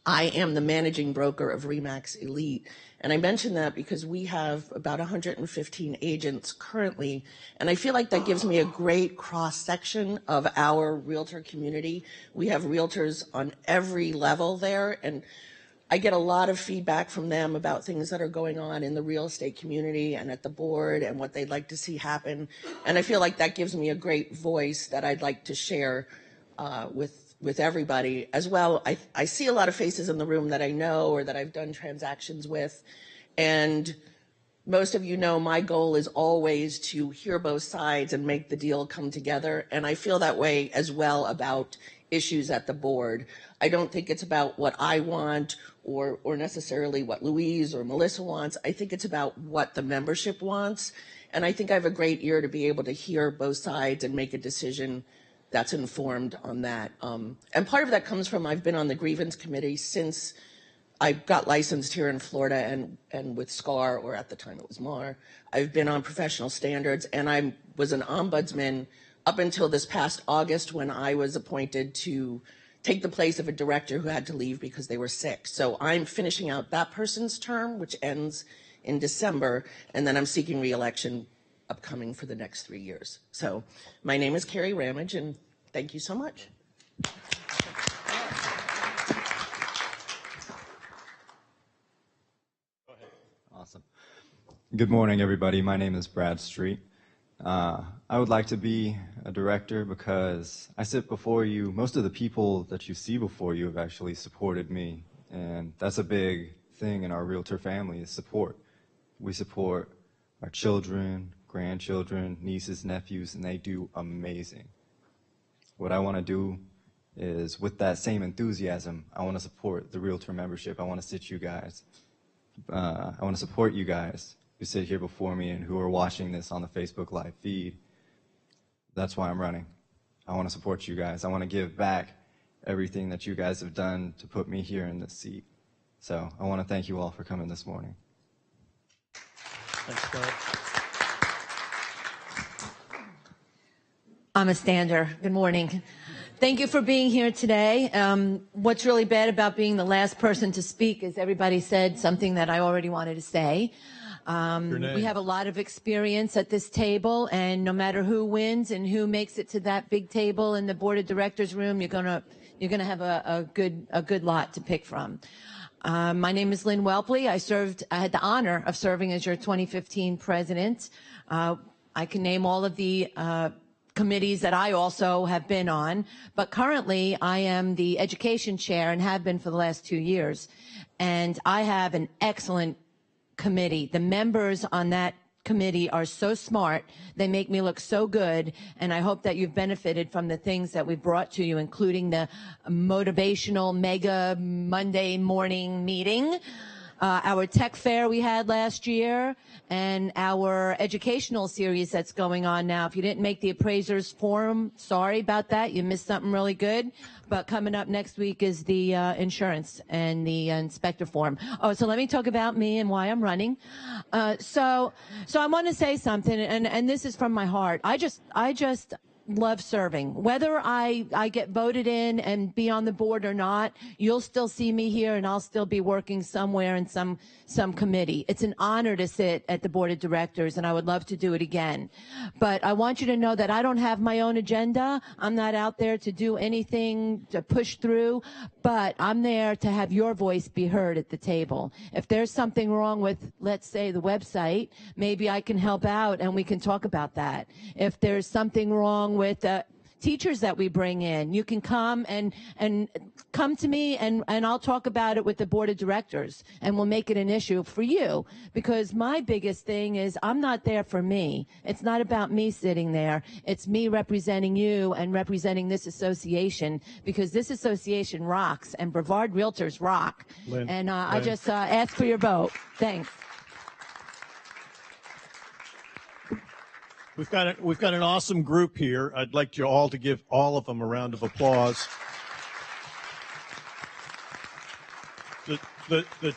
I am the managing broker of RE/MAX Elite, and I mention that because we have about 115 agents currently, and I feel like that gives me a great cross-section of our realtor community. We have realtors on every level there, and I get a lot of feedback from them about things that are going on in the real estate community and at the board and what they'd like to see happen. And I feel like that gives me a great voice that I'd like to share with everybody. As well, I see a lot of faces in the room that I know or that I've done transactions with. And most of you know my goal is always to hear both sides and make the deal come together. And I feel that way as well about issues at the board. I don't think it's about what I want or necessarily what Louise or Melissa wants. I think it's about what the membership wants. And I think I have a great ear to be able to hear both sides and make a decision that's informed on that. And part of that comes from I've been on the grievance committee since I got licensed here in Florida and with SCAR, or at the time it was MAR. I've been on professional standards, and I was an ombudsman up until this past August when I was appointed to take the place of a director who had to leave because they were sick. So I'm finishing out that person's term, which ends in December, and then I'm seeking re-election upcoming for the next 3 years. So my name is Carrie Ramage, and thank you so much. Awesome. Good morning, everybody. My name is Brad Street. I would like to be a director because I sit before you. Most of the people that you see before you have actually supported me, and that's a big thing in our realtor family is support. We support our children, grandchildren, nieces, nephews, and they do amazing. What I want to do is, with that same enthusiasm, I want to support the realtor membership. I want to sit you guys. I want to support you guys who sit here before me and who are watching this on the Facebook Live feed. That's why I'm running. I want to support you guys. I want to give back everything that you guys have done to put me here in this seat. So I want to thank you all for coming this morning. Thanks, Scott. I'm a stander. Good morning. Thank you for being here today. What's really bad about being the last person to speak is everybody said something that I already wanted to say. We have a lot of experience at this table, and no matter who wins and who makes it to that big table in the board of directors room, you're gonna have a good lot to pick from. My name is Lynn Welpley. I had the honor of serving as your 2015 president. I can name all of the committees that I also have been on, but currently I am the education chair and have been for the last 2 years. And I have an excellent committee. The members on that committee are so smart. They make me look so good. And I hope that you've benefited from the things that we've brought to you, including the motivational mega Monday morning meeting, our tech fair we had last year, and our educational series that's going on now. If you didn't make the appraisers forum, sorry about that. You missed something really good. But coming up next week is the insurance and the inspector forum. Oh, so let me talk about me and why I'm running. So I want to say something, and this is from my heart. I just love serving. Whether I get voted in and be on the board or not, you'll still see me here and I'll still be working somewhere in some committee. It's an honor to sit at the board of directors, and I would love to do it again. But I want you to know that I don't have my own agenda. I'm not out there to do anything to push through, but I'm there to have your voice be heard at the table. If there's something wrong with, let's say, the website, maybe I can help out and we can talk about that. If there's something wrong with teachers that we bring in, you can come and come to me and I'll talk about it with the board of directors and we'll make it an issue for you, because my biggest thing is I'm not there for me. It's not about me sitting there. It's me representing you and representing this association, because this association rocks and Brevard Realtors rock. Lynn, and I just ask for your vote. Thanks. We've got an awesome group here. I'd like you all to give all of them a round of applause. The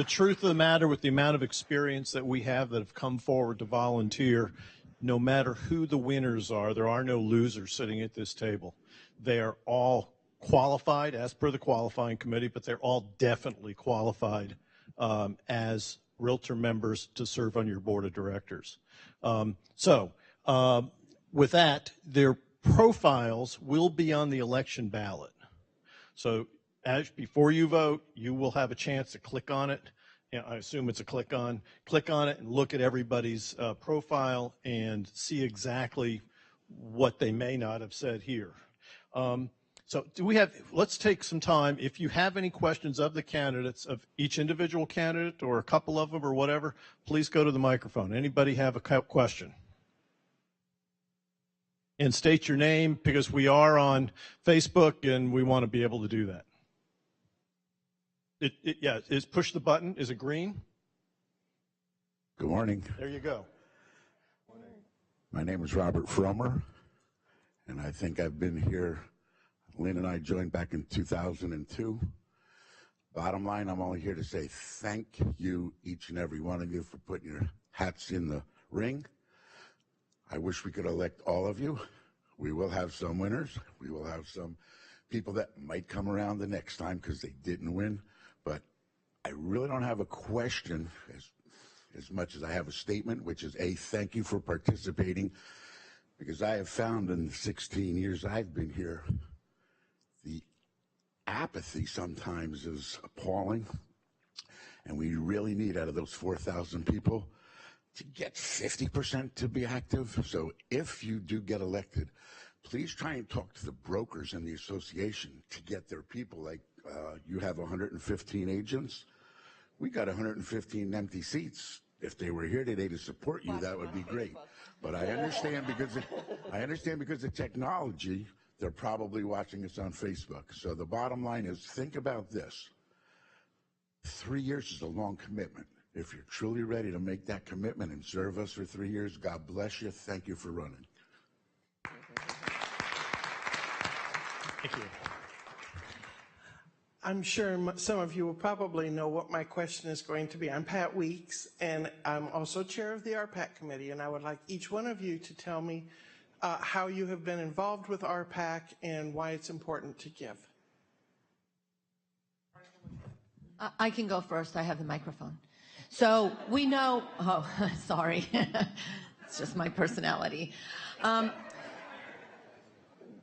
truth of the matter, with the amount of experience that we have that have come forward to volunteer, no matter who the winners are, there are no losers sitting at this table. They are all qualified as per the qualifying committee, but they're all definitely qualified as Realtor members to serve on your board of directors. With that, their profiles will be on the election ballot. So before you vote, you will have a chance to click on it. I assume it's a click on it and look at everybody's profile and see exactly what they may not have said here. Let's take some time. If you have any questions of the candidates, of each individual candidate or a couple of them or whatever, please go to the microphone. Anybody have a question? And state your name, because we are on Facebook and we want to be able to do that. Push the button. Is it green? Good morning. There you go. My name is Robert Frommer, and I think I've been here. Lynn and I joined back in 2002. Bottom line, I'm only here to say thank you, each and every one of you, for putting your hats in the ring. I wish we could elect all of you. We will have some winners. We will have some people that might come around the next time because they didn't win. But I really don't have a question as much as I have a statement, which is thank you for participating, because I have found in the 16 years I've been here, the apathy sometimes is appalling, and we really need, out of those 4,000 people, to get 50% to be active. So if you do get elected, please try and talk to the brokers in the association to get their people. Like you have 115 agents. We got 115 empty seats. If they were here today to support you, that would be great. But I understand because of technology, they're probably watching us on Facebook. So the bottom line is, think about this. 3 years is a long commitment. If you're truly ready to make that commitment and serve us for 3 years, God bless you. Thank you for running. Thank you. I'm sure some of you will probably know what my question is going to be. I'm Pat Weeks, and I'm also chair of the RPAC committee, and I would like each one of you to tell me how you have been involved with RPAC and why it's important to give. I can go first. I have the microphone. So we know, sorry, it's just my personality.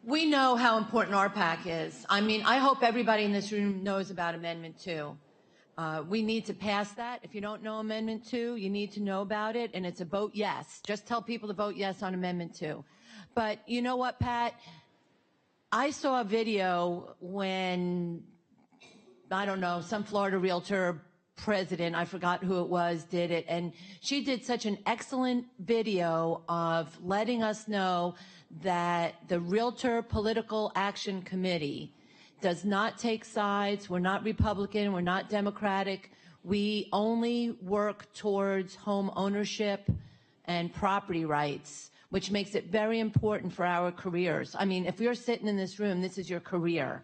We know how important RPAC is. I mean, I hope everybody in this room knows about Amendment 2. We need to pass that. If you don't know Amendment 2, you need to know about it, and it's a vote yes. Just tell people to vote yes on Amendment 2. But you know what, Pat? I saw a video when, I don't know, some Florida realtor president, I forgot who it was, did it, and she did such an excellent video of letting us know that the Realtor Political Action Committee does not take sides. We're not Republican, we're not Democratic. We only work towards home ownership and property rights, which makes it very important for our careers. I mean, if you're sitting in this room, this is your career.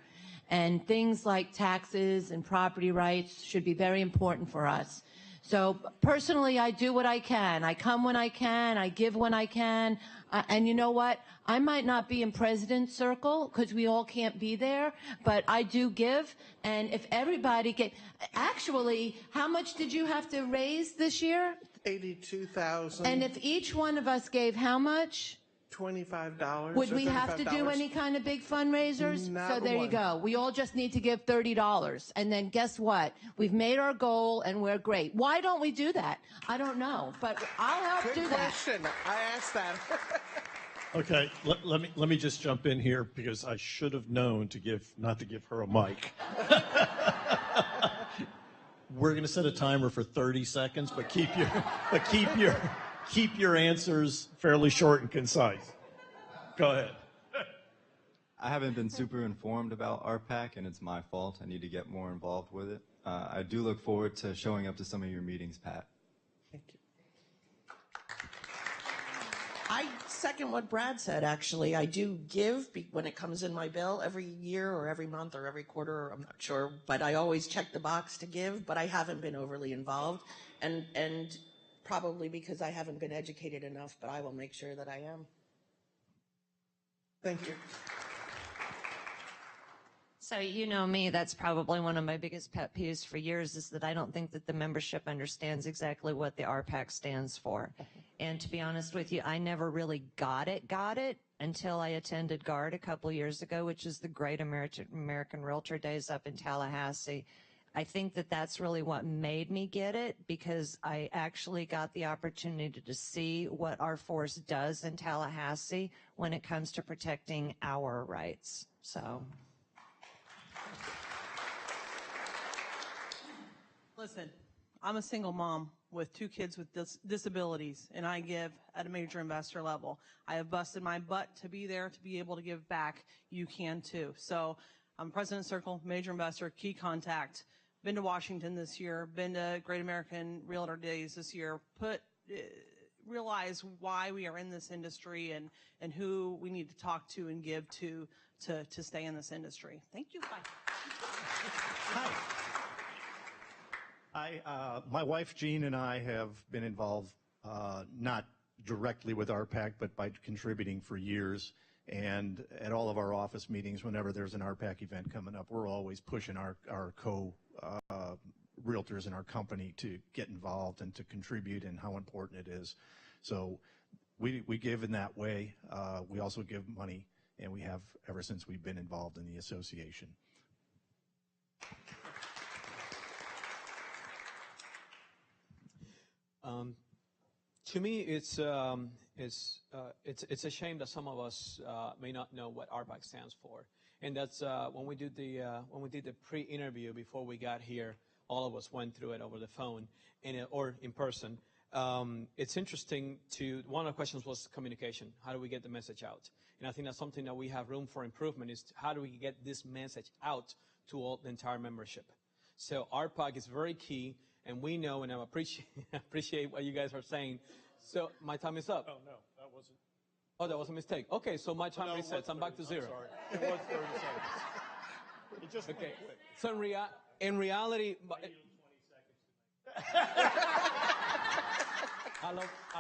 And things like taxes and property rights should be very important for us. So personally, I do what I can. I come when I can. I give when I can. And you know what? I might not be in President's Circle because we all can't be there, but I do give. And if everybody can, actually, how much did you have to raise this year? $82,000. And if each one of us gave how much? $25. Would or we have to do $35? any kind of big fundraisers? Not So there you one. go. We all just need to give $30. And then guess what? We've made our goal and we're great. Why don't we do that? I don't know, but I'll help Good do that. question. I asked that. Okay, let me just jump in here because I should have known not to give her a mic. We're going to set a timer for 30 seconds, but keep your answers fairly short and concise. Go ahead. I haven't been super informed about RPAC, and it's my fault. I need to get more involved with it. I do look forward to showing up to some of your meetings, Pat. Thank you. I second what Brad said, actually. I do give when it comes in my bill every year or every month or every quarter, I'm not sure, but I always check the box to give, but I haven't been overly involved, and probably because I haven't been educated enough, but I will make sure that I am. Thank you. So you know me, that's probably one of my biggest pet peeves for years is that I don't think that the membership understands exactly what the RPAC stands for. And to be honest with you, I never really got it until I attended GARD a couple years ago, which is the Great American Realtor Days up in Tallahassee. I think that that's really what made me get it, because I actually got the opportunity to see what our force does in Tallahassee when it comes to protecting our rights. So. Listen, I'm a single mom with 2 kids with disabilities, and I give at a major investor level. I have busted my butt to be there, to be able to give back. You can too. So I'm President Circle, major investor, key contact. Been to Washington this year, been to Great American Realtor Days this year. Realize why we are in this industry and who we need to talk to and give to stay in this industry. Thank you. Bye. Hi. My wife Jean and I have been involved, not directly with RPAC, but by contributing for years. And at all of our office meetings, whenever there's an RPAC event coming up, we're always pushing our realtors in our company to get involved and to contribute and how important it is. So we give in that way. We also give money, and we have ever since we've been involved in the association. To me, it's a shame that some of us may not know what RPAC stands for, and that's when we did the pre-interview before we got here. All of us went through it over the phone or in person. It's interesting. One of the questions was communication. How do we get the message out? And I think that's something that we have room for improvement. Is how do we get this message out to all the entire membership? So RPAC is very key. And we know, and I appreciate what you guys are saying. So my time is up. Oh, no, that wasn't. Oh, that was a mistake. Okay, so my time resets. I'm back to 0. I'm sorry. It was 30 seconds. It just okay. So in reality, I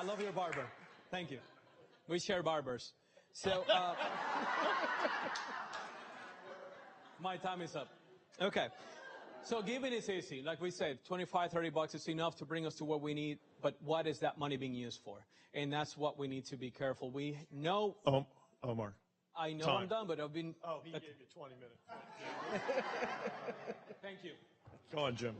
love your barber. Thank you. We share barbers. So my time is up. Okay. So giving is easy. Like we said, $25, $30 is enough to bring us to what we need, but what is that money being used for? And that's what we need to be careful. We know... Omar. I know time. I'm done, but I've been... Oh, he gave you 20 minutes. Thank you. Go on, Jim.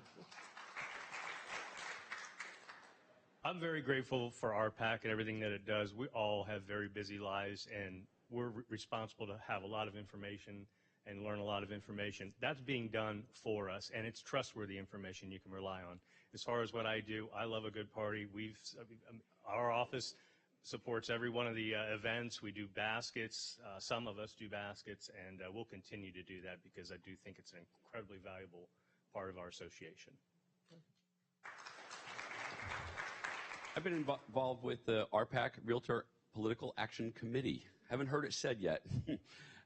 I'm very grateful for RPAC and everything that it does. We all have very busy lives, and we're responsible to have a lot of information and learn a lot of information. That's being done for us, and it's trustworthy information you can rely on. As far as what I do, I love a good party. Our office supports every one of the events. We do baskets. Some of us do baskets, and we'll continue to do that because I do think it's an incredibly valuable part of our association. I've been involved with the RPAC, Realtor Political Action Committee. Haven't heard it said yet.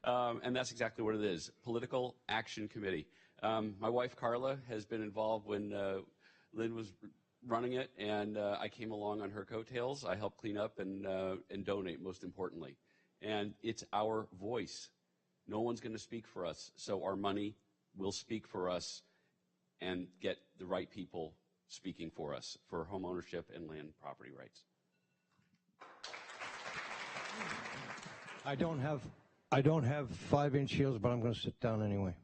And that's exactly what it is, Political Action Committee. My wife, Carla, has been involved when Lynn was running it, and I came along on her coattails. I helped clean up and donate, most importantly. And it's our voice. No one's going to speak for us, so our money will speak for us and get the right people speaking for us for home ownership and land property rights. I don't have 5-inch heels, but I'm going to sit down anyway.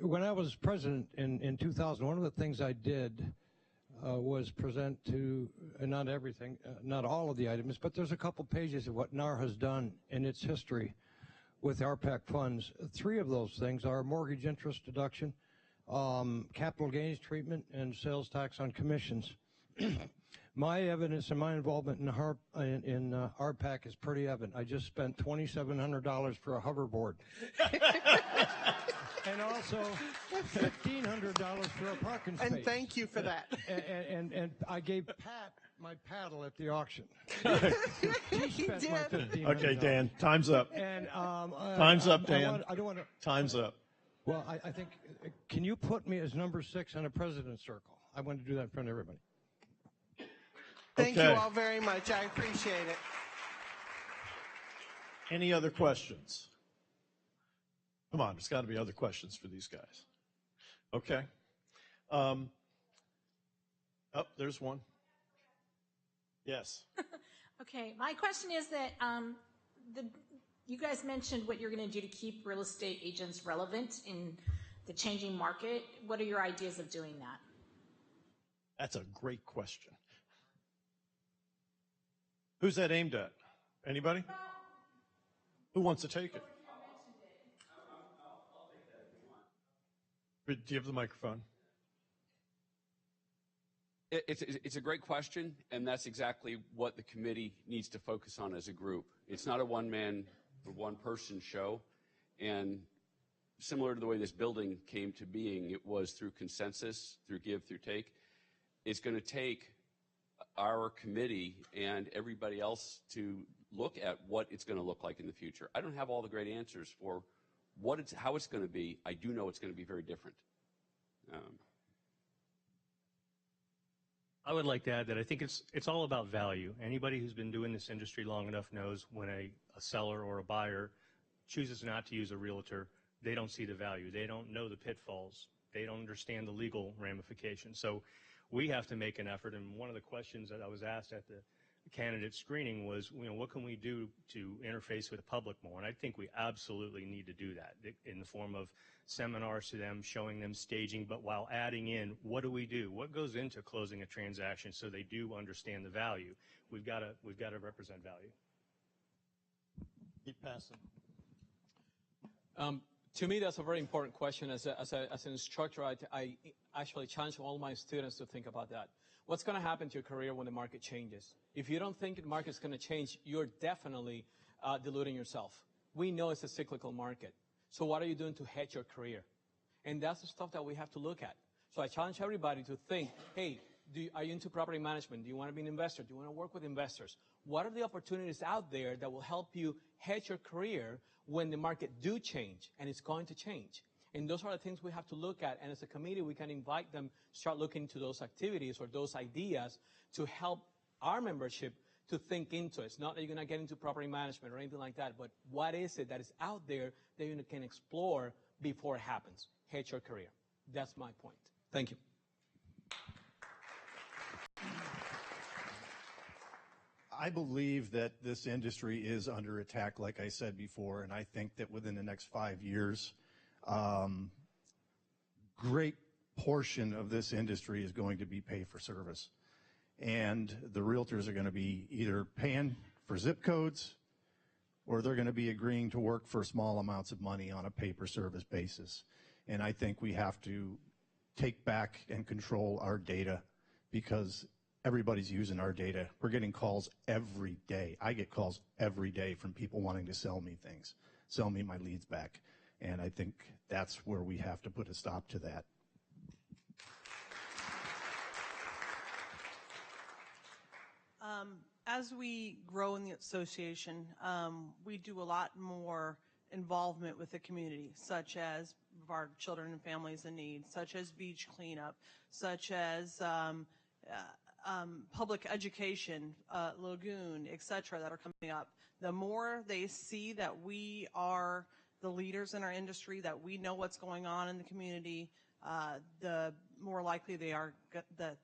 When I was president in 2000, one of the things I did was present to, not everything, not all of the items, but there's a couple pages of what NAR has done in its history with RPAC funds. 3 of those things are mortgage interest deduction, capital gains treatment, and sales tax on commissions. My evidence and my involvement in RPAC is pretty evident. I just spent $2,700 for a hoverboard. And also $1,500 for a parking space. And thank you for that. And I gave Pat my paddle at the auction. He did. Okay, Dan, time's up. And, time's up, Dan. I don't want to. Time's up. Well, I think, can you put me as number 6 on a president's circle? I want to do that in front of everybody. Thank you all very much. I appreciate it. Any other questions? Come on, there's got to be other questions for these guys. Okay. Oh, there's one. Yes. Okay, my question is that you guys mentioned what you're going to do to keep real estate agents relevant in the changing market. What are your ideas of doing that? That's a great question. Who's that aimed at? Anybody? Who wants to take it? Do you have the microphone? It's a great question, and that's exactly what the committee needs to focus on as a group. It's not a one-man or one-person show, and similar to the way this building came to being, it was through consensus, through give, through take. It's going to take our committee and everybody else to look at what it's going to look like in the future. I don't have all the great answers for how it's going to be. I do know it's going to be very different. I would like to add that I think it's all about value. Anybody who's been doing this industry long enough knows when a seller or a buyer chooses not to use a realtor, they don't see the value. They don't know the pitfalls. They don't understand the legal ramifications. So we have to make an effort. And one of the questions that I was asked at the candidate screening was, what can we do to interface with the public more? And I think we absolutely need to do that in the form of seminars to them, showing them staging, but while adding in, what do we do? What goes into closing a transaction so they do understand the value? We've got to represent value. Keep passing. To me, that's a very important question. As an instructor, I actually challenge all my students to think about that. What's going to happen to your career when the market changes? If you don't think the market's going to change, you're definitely deluding yourself. We know it's a cyclical market. So what are you doing to hedge your career? And that's the stuff that we have to look at. So I challenge everybody to think, hey, are you into property management? Do you want to be an investor? Do you want to work with investors? What are the opportunities out there that will help you hedge your career when the market do change? And it's going to change. And those are the things we have to look at. And as a committee, we can invite them, start looking into those activities or those ideas to help our membership to think into it. It's not that you're going to get into property management or anything like that, but what is it that is out there that you can explore before it happens? Hedge your career. That's my point. Thank you. I believe that this industry is under attack, like I said before, and I think that within the next 5 years, great portion of this industry is going to be pay for service. And the realtors are going to be either paying for zip codes or they're going to be agreeing to work for small amounts of money on a pay per service basis. And I think we have to take back and control our data because everybody's using our data. We're getting calls every day. I get calls every day from people wanting to sell me things, sell me my leads back. And I think that's where we have to put a stop to that. As we grow in the association, we do a lot more involvement with the community, such as our children and families in need, such as beach cleanup, such as public education, lagoon, et cetera, that are coming up. The more they see that we are the leaders in our industry, that we know what's going on in the community, the more likely they are, the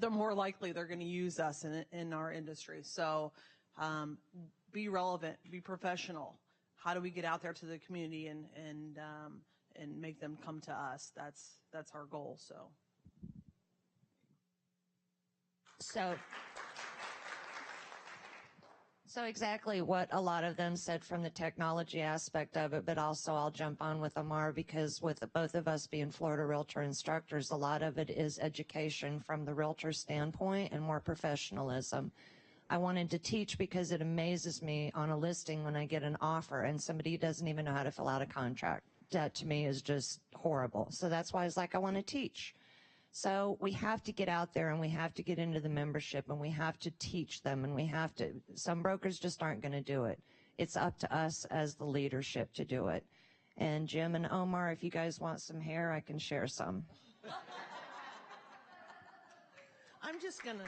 more likely they're going to use us in our industry. So be relevant, be professional. How do we get out there to the community and make them come to us? That's our goal. So exactly what a lot of them said from the technology aspect of it, but also I'll jump on with Amar, because with both of us being Florida Realtor instructors, a lot of it is education from the realtor standpoint and more professionalism. I wanted to teach because it amazes me on a listing when I get an offer and somebody doesn't even know how to fill out a contract. That to me is just horrible. So that's why I was like, I want to teach. So we have to get out there and we have to get into the membership and we have to teach them and we have to, some brokers just aren't going to do it. It's up to us as the leadership to do it. And Jim and Omar, if you guys want some hair, I can share some. I'm just gonna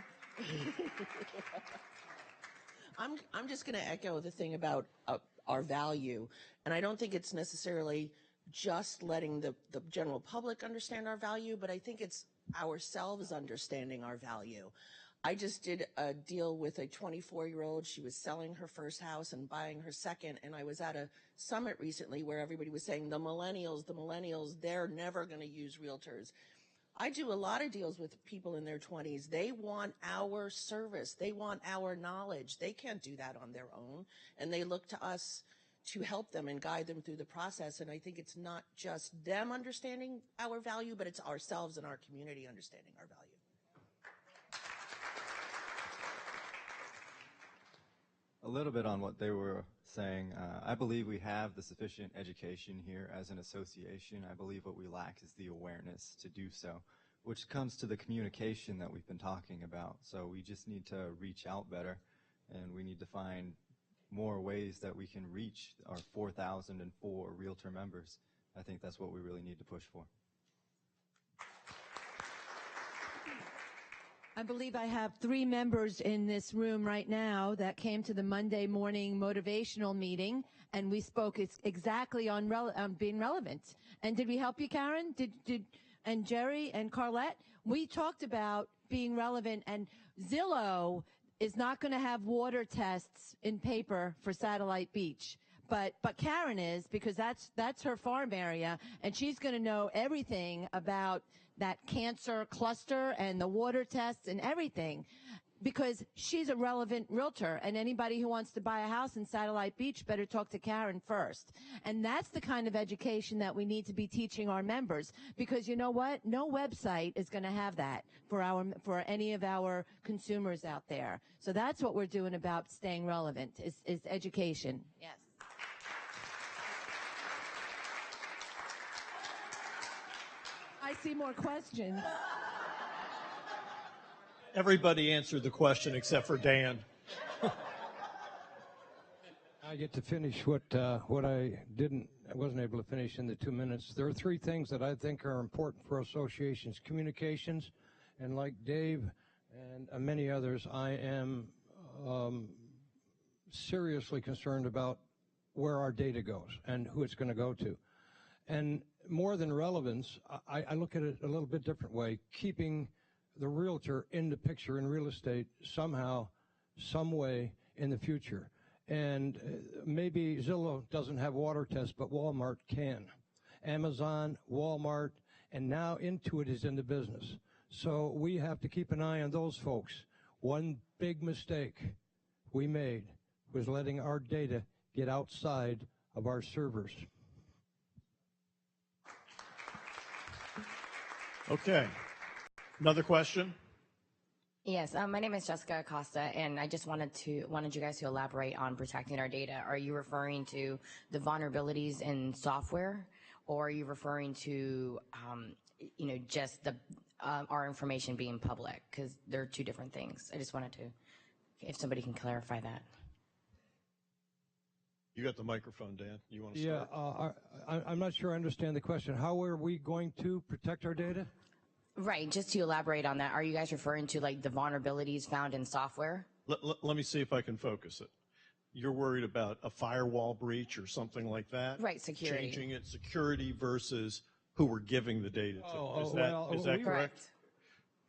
I'm just gonna echo the thing about our value, and I don't think it's necessarily just letting the general public understand our value, but I think it's ourselves understanding our value. I just did a deal with a 24-year-old. She was selling her first house and buying her second, and I was at a summit recently where everybody was saying the millennials, they're never going to use realtors. I do a lot of deals with people in their 20s. They want our service. They want our knowledge. They can't do that on their own, and they look to us to help them and guide them through the process. And I think it's not just them understanding our value, but it's ourselves and our community understanding our value. A little bit on what they were saying. I believe we have the sufficient education here as an association. I believe what we lack is the awareness to do so, which comes to the communication that we've been talking about. So we just need to reach out better, and we need to find more ways that we can reach our 4,004 realtor members. I think that's what we really need to push for. I believe I have 3 members in this room right now that came to the Monday morning motivational meeting, and we spoke exactly on being relevant. And did we help you, Karen? And Jerry and Carlette? We talked about being relevant, and Zillow is not going to have water tests in paper for Satellite Beach. But Karen is, because that's her farm area, and she's going to know everything about that cancer cluster and the water tests and everything, because she's a relevant realtor, and anybody who wants to buy a house in Satellite Beach better talk to Karen first. And that's the kind of education that we need to be teaching our members, because you know what? No website is going to have that for any of our consumers out there. So that's what we're doing about staying relevant, is education. Yes. I see more questions. Everybody answered the question except for Dan. I get to finish what I wasn't able to finish in the 2 minutes. There are 3 things that I think are important for associations: communications, and like Dave and many others, I am seriously concerned about where our data goes and who it's going to go to. And more than relevance, I look at it a little bit different way, keeping the realtor in the picture in real estate somehow, some way in the future. And maybe Zillow doesn't have water tests, but Walmart can. Amazon, Walmart, and now Intuit is in the business. So we have to keep an eye on those folks. One big mistake we made was letting our data get outside of our servers. Okay. Another question? Yes, my name is Jessica Acosta, and I just wanted you guys to elaborate on protecting our data. Are you referring to the vulnerabilities in software, or are you referring to, just our information being public? Because they're 2 different things. I just wanted to, if somebody can clarify that. You got the microphone, Dan. You want to Yeah, start? I'm not sure I understand the question. How are we going to protect our data? Right, just to elaborate on that, are you guys referring to like the vulnerabilities found in software? Let me see if I can focus it. You're worried about a firewall breach or something like that? Right, security. Changing it, security versus who we're giving the data to. Is that correct?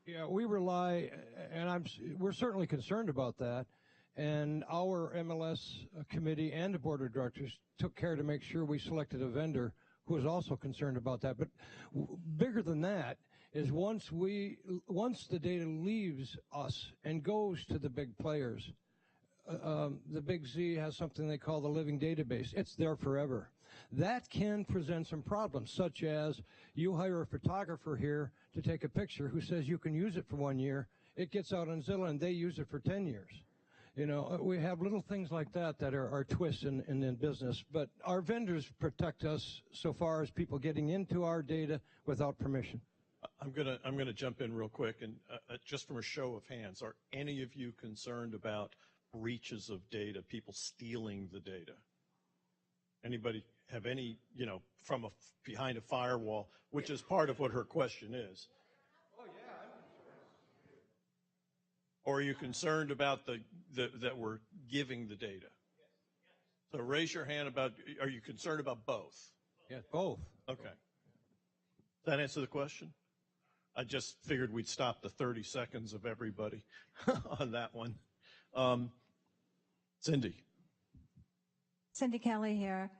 Yeah, we rely, and we're certainly concerned about that. And our MLS committee and the board of directors took care to make sure we selected a vendor who was also concerned about that. But bigger than that is once the data leaves us and goes to the big players, the Big Z has something they call the living database. It's there forever. That can present some problems, such as you hire a photographer here to take a picture who says you can use it for 1 year. It gets out on Zillow and they use it for 10 years. You know, we have little things like that are twists in business, but our vendors protect us so far as people getting into our data without permission. I'm gonna jump in real quick, and just from a show of hands, are any of you concerned about breaches of data, people stealing the data? Anybody have any, from behind a firewall, which is part of what her question is? Oh yeah. Or are you concerned about that we're giving the data? So raise your hand are you concerned about both? Yes, both. Okay. Does that answer the question? I just figured we'd stop the 30 seconds of everybody on that one. Cindy. Cindy Kelly here.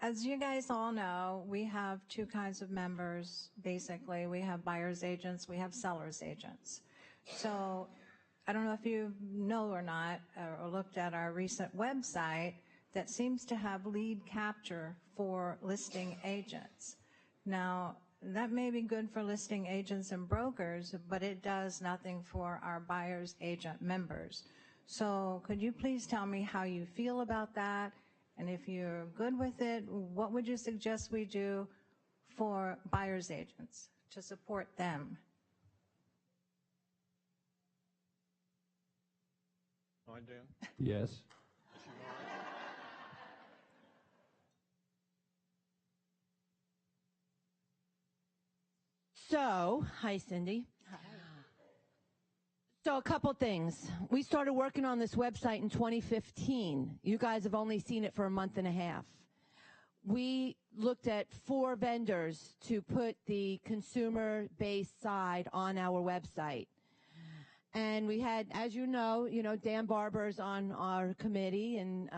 As you guys all know, we have two kinds of members, basically. We have buyer's agents, we have seller's agents. So I don't know if you know or not, or looked at our recent website that seems to have lead capture for listing agents. Now, that may be good for listing agents and brokers, but it does nothing for our buyer's agent members. So could you please tell me how you feel about that? And if you're good with it, what would you suggest we do for buyer's agents to support them? Hi, Dan. Yes. So, hi, Cindy. Hi. So a couple things. We started working on this website in 2015. You guys have only seen it for a month and a half. We looked at 4 vendors to put the consumer-based side on our website. And we had, as you know, Dan Barber's on our committee, and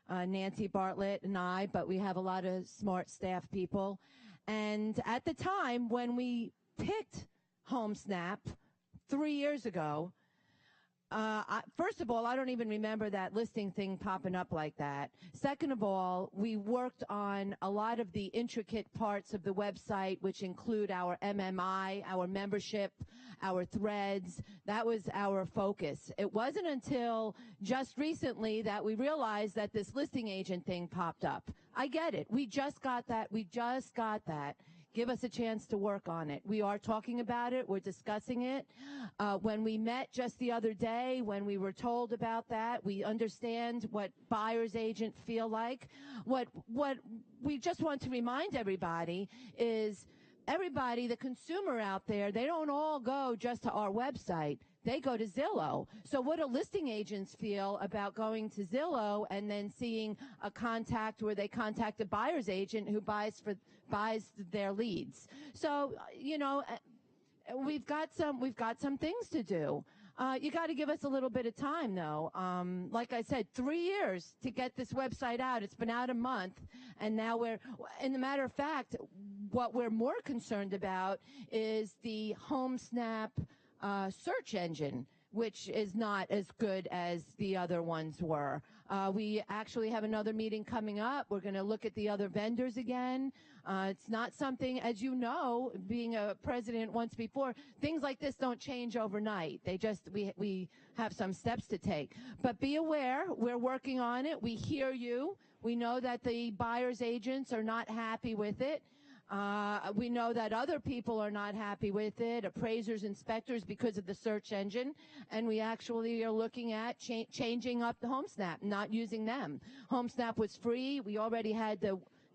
Nancy Bartlett and I, but we have a lot of smart staff people. And at the time when we picked HomeSnap 3 years ago, first of all, I don't even remember that listing thing popping up like that. Second of all, we worked on a lot of the intricate parts of the website, which include our MMI, our membership, our threads. That was our focus. It wasn't until just recently that we realized that this listing agent thing popped up. I get it. We just got that. Give us a chance to work on it. We are talking about it. We're discussing it. When we met just the other day, when we were told about that, we understand what buyer's agent feel like. What we just want to remind everybody is everybody, the consumer out there, they don't all go just to our website. They go to Zillow. So what do listing agents feel about going to Zillow and then seeing a contact where they contact a buyer's agent who buys their leads? So, we've got some things to do. You got to give us a little bit of time, though. Like I said, 3 years to get this website out. It's been out a month, and now and the matter of fact, what we're more concerned about is the HomeSnap search engine, which is not as good as the other ones were. We actually have another meeting coming up. We're going to look at the other vendors again. It's not something, as you know, being a president once before, things like this don't change overnight. We have some steps to take. But be aware, we're working on it. We hear you. We know that the buyer's agents are not happy with it. We know that other people are not happy with it, appraisers, inspectors, because of the search engine, and we actually are looking at changing up the HomeSnap, not using them. HomeSnap was free. We already had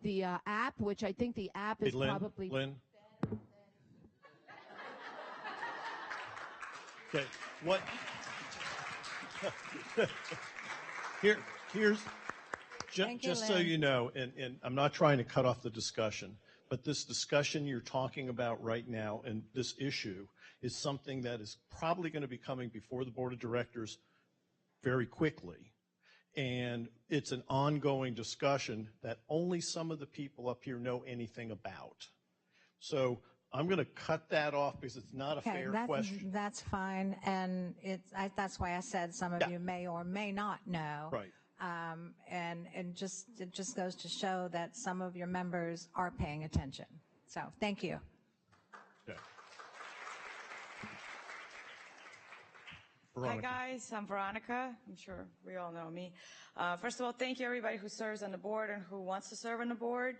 the app, which I think the app is probably... Lynn? Okay, what... Here's... Just so you know, and I'm not trying to cut off the discussion, but this discussion you're talking about right now and this issue is something that is probably going to be coming before the board of directors very quickly. And it's an ongoing discussion that only some of the people up here know anything about. So I'm going to cut that off because it's not a fair question. That's fine. And that's why I said some of you may or may not know. Right. And it just goes to show that some of your members are paying attention. So thank you. Yeah. Hi guys, I'm Veronica. I'm sure we all know me. First of all, thank you everybody who serves on the board and who wants to serve on the board.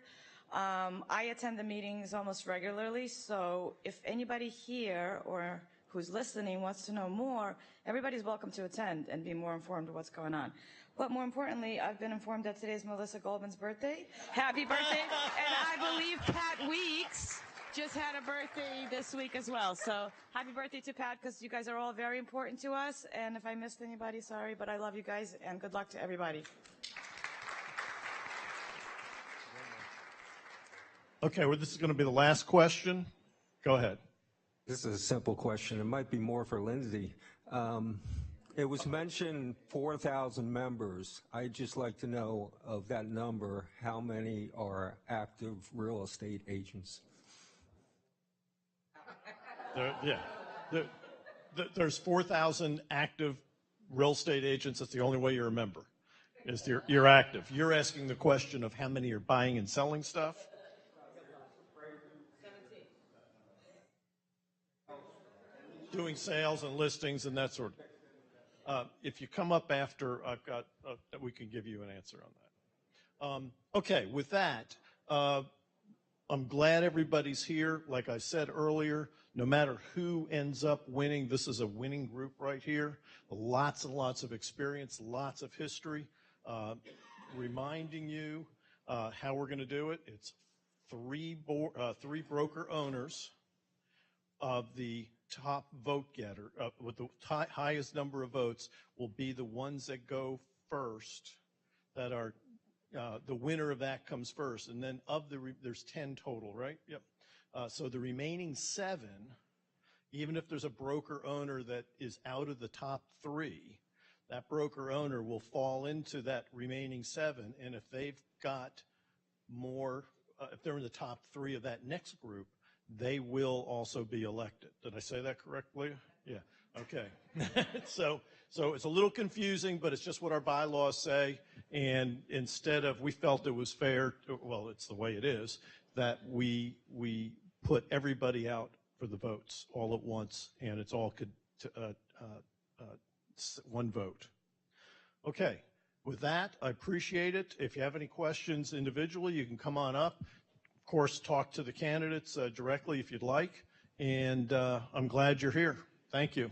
I attend the meetings almost regularly, so if anybody here or who's listening wants to know more, everybody's welcome to attend and be more informed of what's going on. But more importantly, I've been informed that today's Melissa Goldman's birthday. Happy birthday. And I believe Pat Weeks just had a birthday this week as well. So happy birthday to Pat, because you guys are all very important to us. And if I missed anybody, sorry, but I love you guys, and good luck to everybody. Okay, well, this is going to be the last question. Go ahead. This is a simple question. It might be more for Lindsay. It was mentioned 4,000 members. I'd just like to know, of that number, how many are active real estate agents? There's 4,000 active real estate agents. That's the only way you're a member, is you're active. You're asking the question of how many are buying and selling stuff? Doing sales and listings and that sort of thing. If you come up after, we can give you an answer on that. Okay, with that, I'm glad everybody's here. Like I said earlier, no matter who ends up winning, this is a winning group right here. Lots and lots of experience, lots of history. Reminding you how we're going to do it. It's three broker owners of the top vote getter, with the highest number of votes, will be the ones that go first, that are the winner of that comes first. And then there's 10 total, right? Yep. So the remaining 7, even if there's a broker owner that is out of the top 3, that broker owner will fall into that remaining 7. And if they've got more, if they're in the top 3 of that next group, they will also be elected. Did I say that correctly? Yeah. Okay. So it's a little confusing, but it's just what our bylaws say. And instead of, we felt it was fair, well, it's the way it is, that we put everybody out for the votes all at once, and it's all one vote. Okay. With that, I appreciate it. If you have any questions individually, you can come on up. Of course, talk to the candidates directly if you'd like, and I'm glad you're here. Thank you.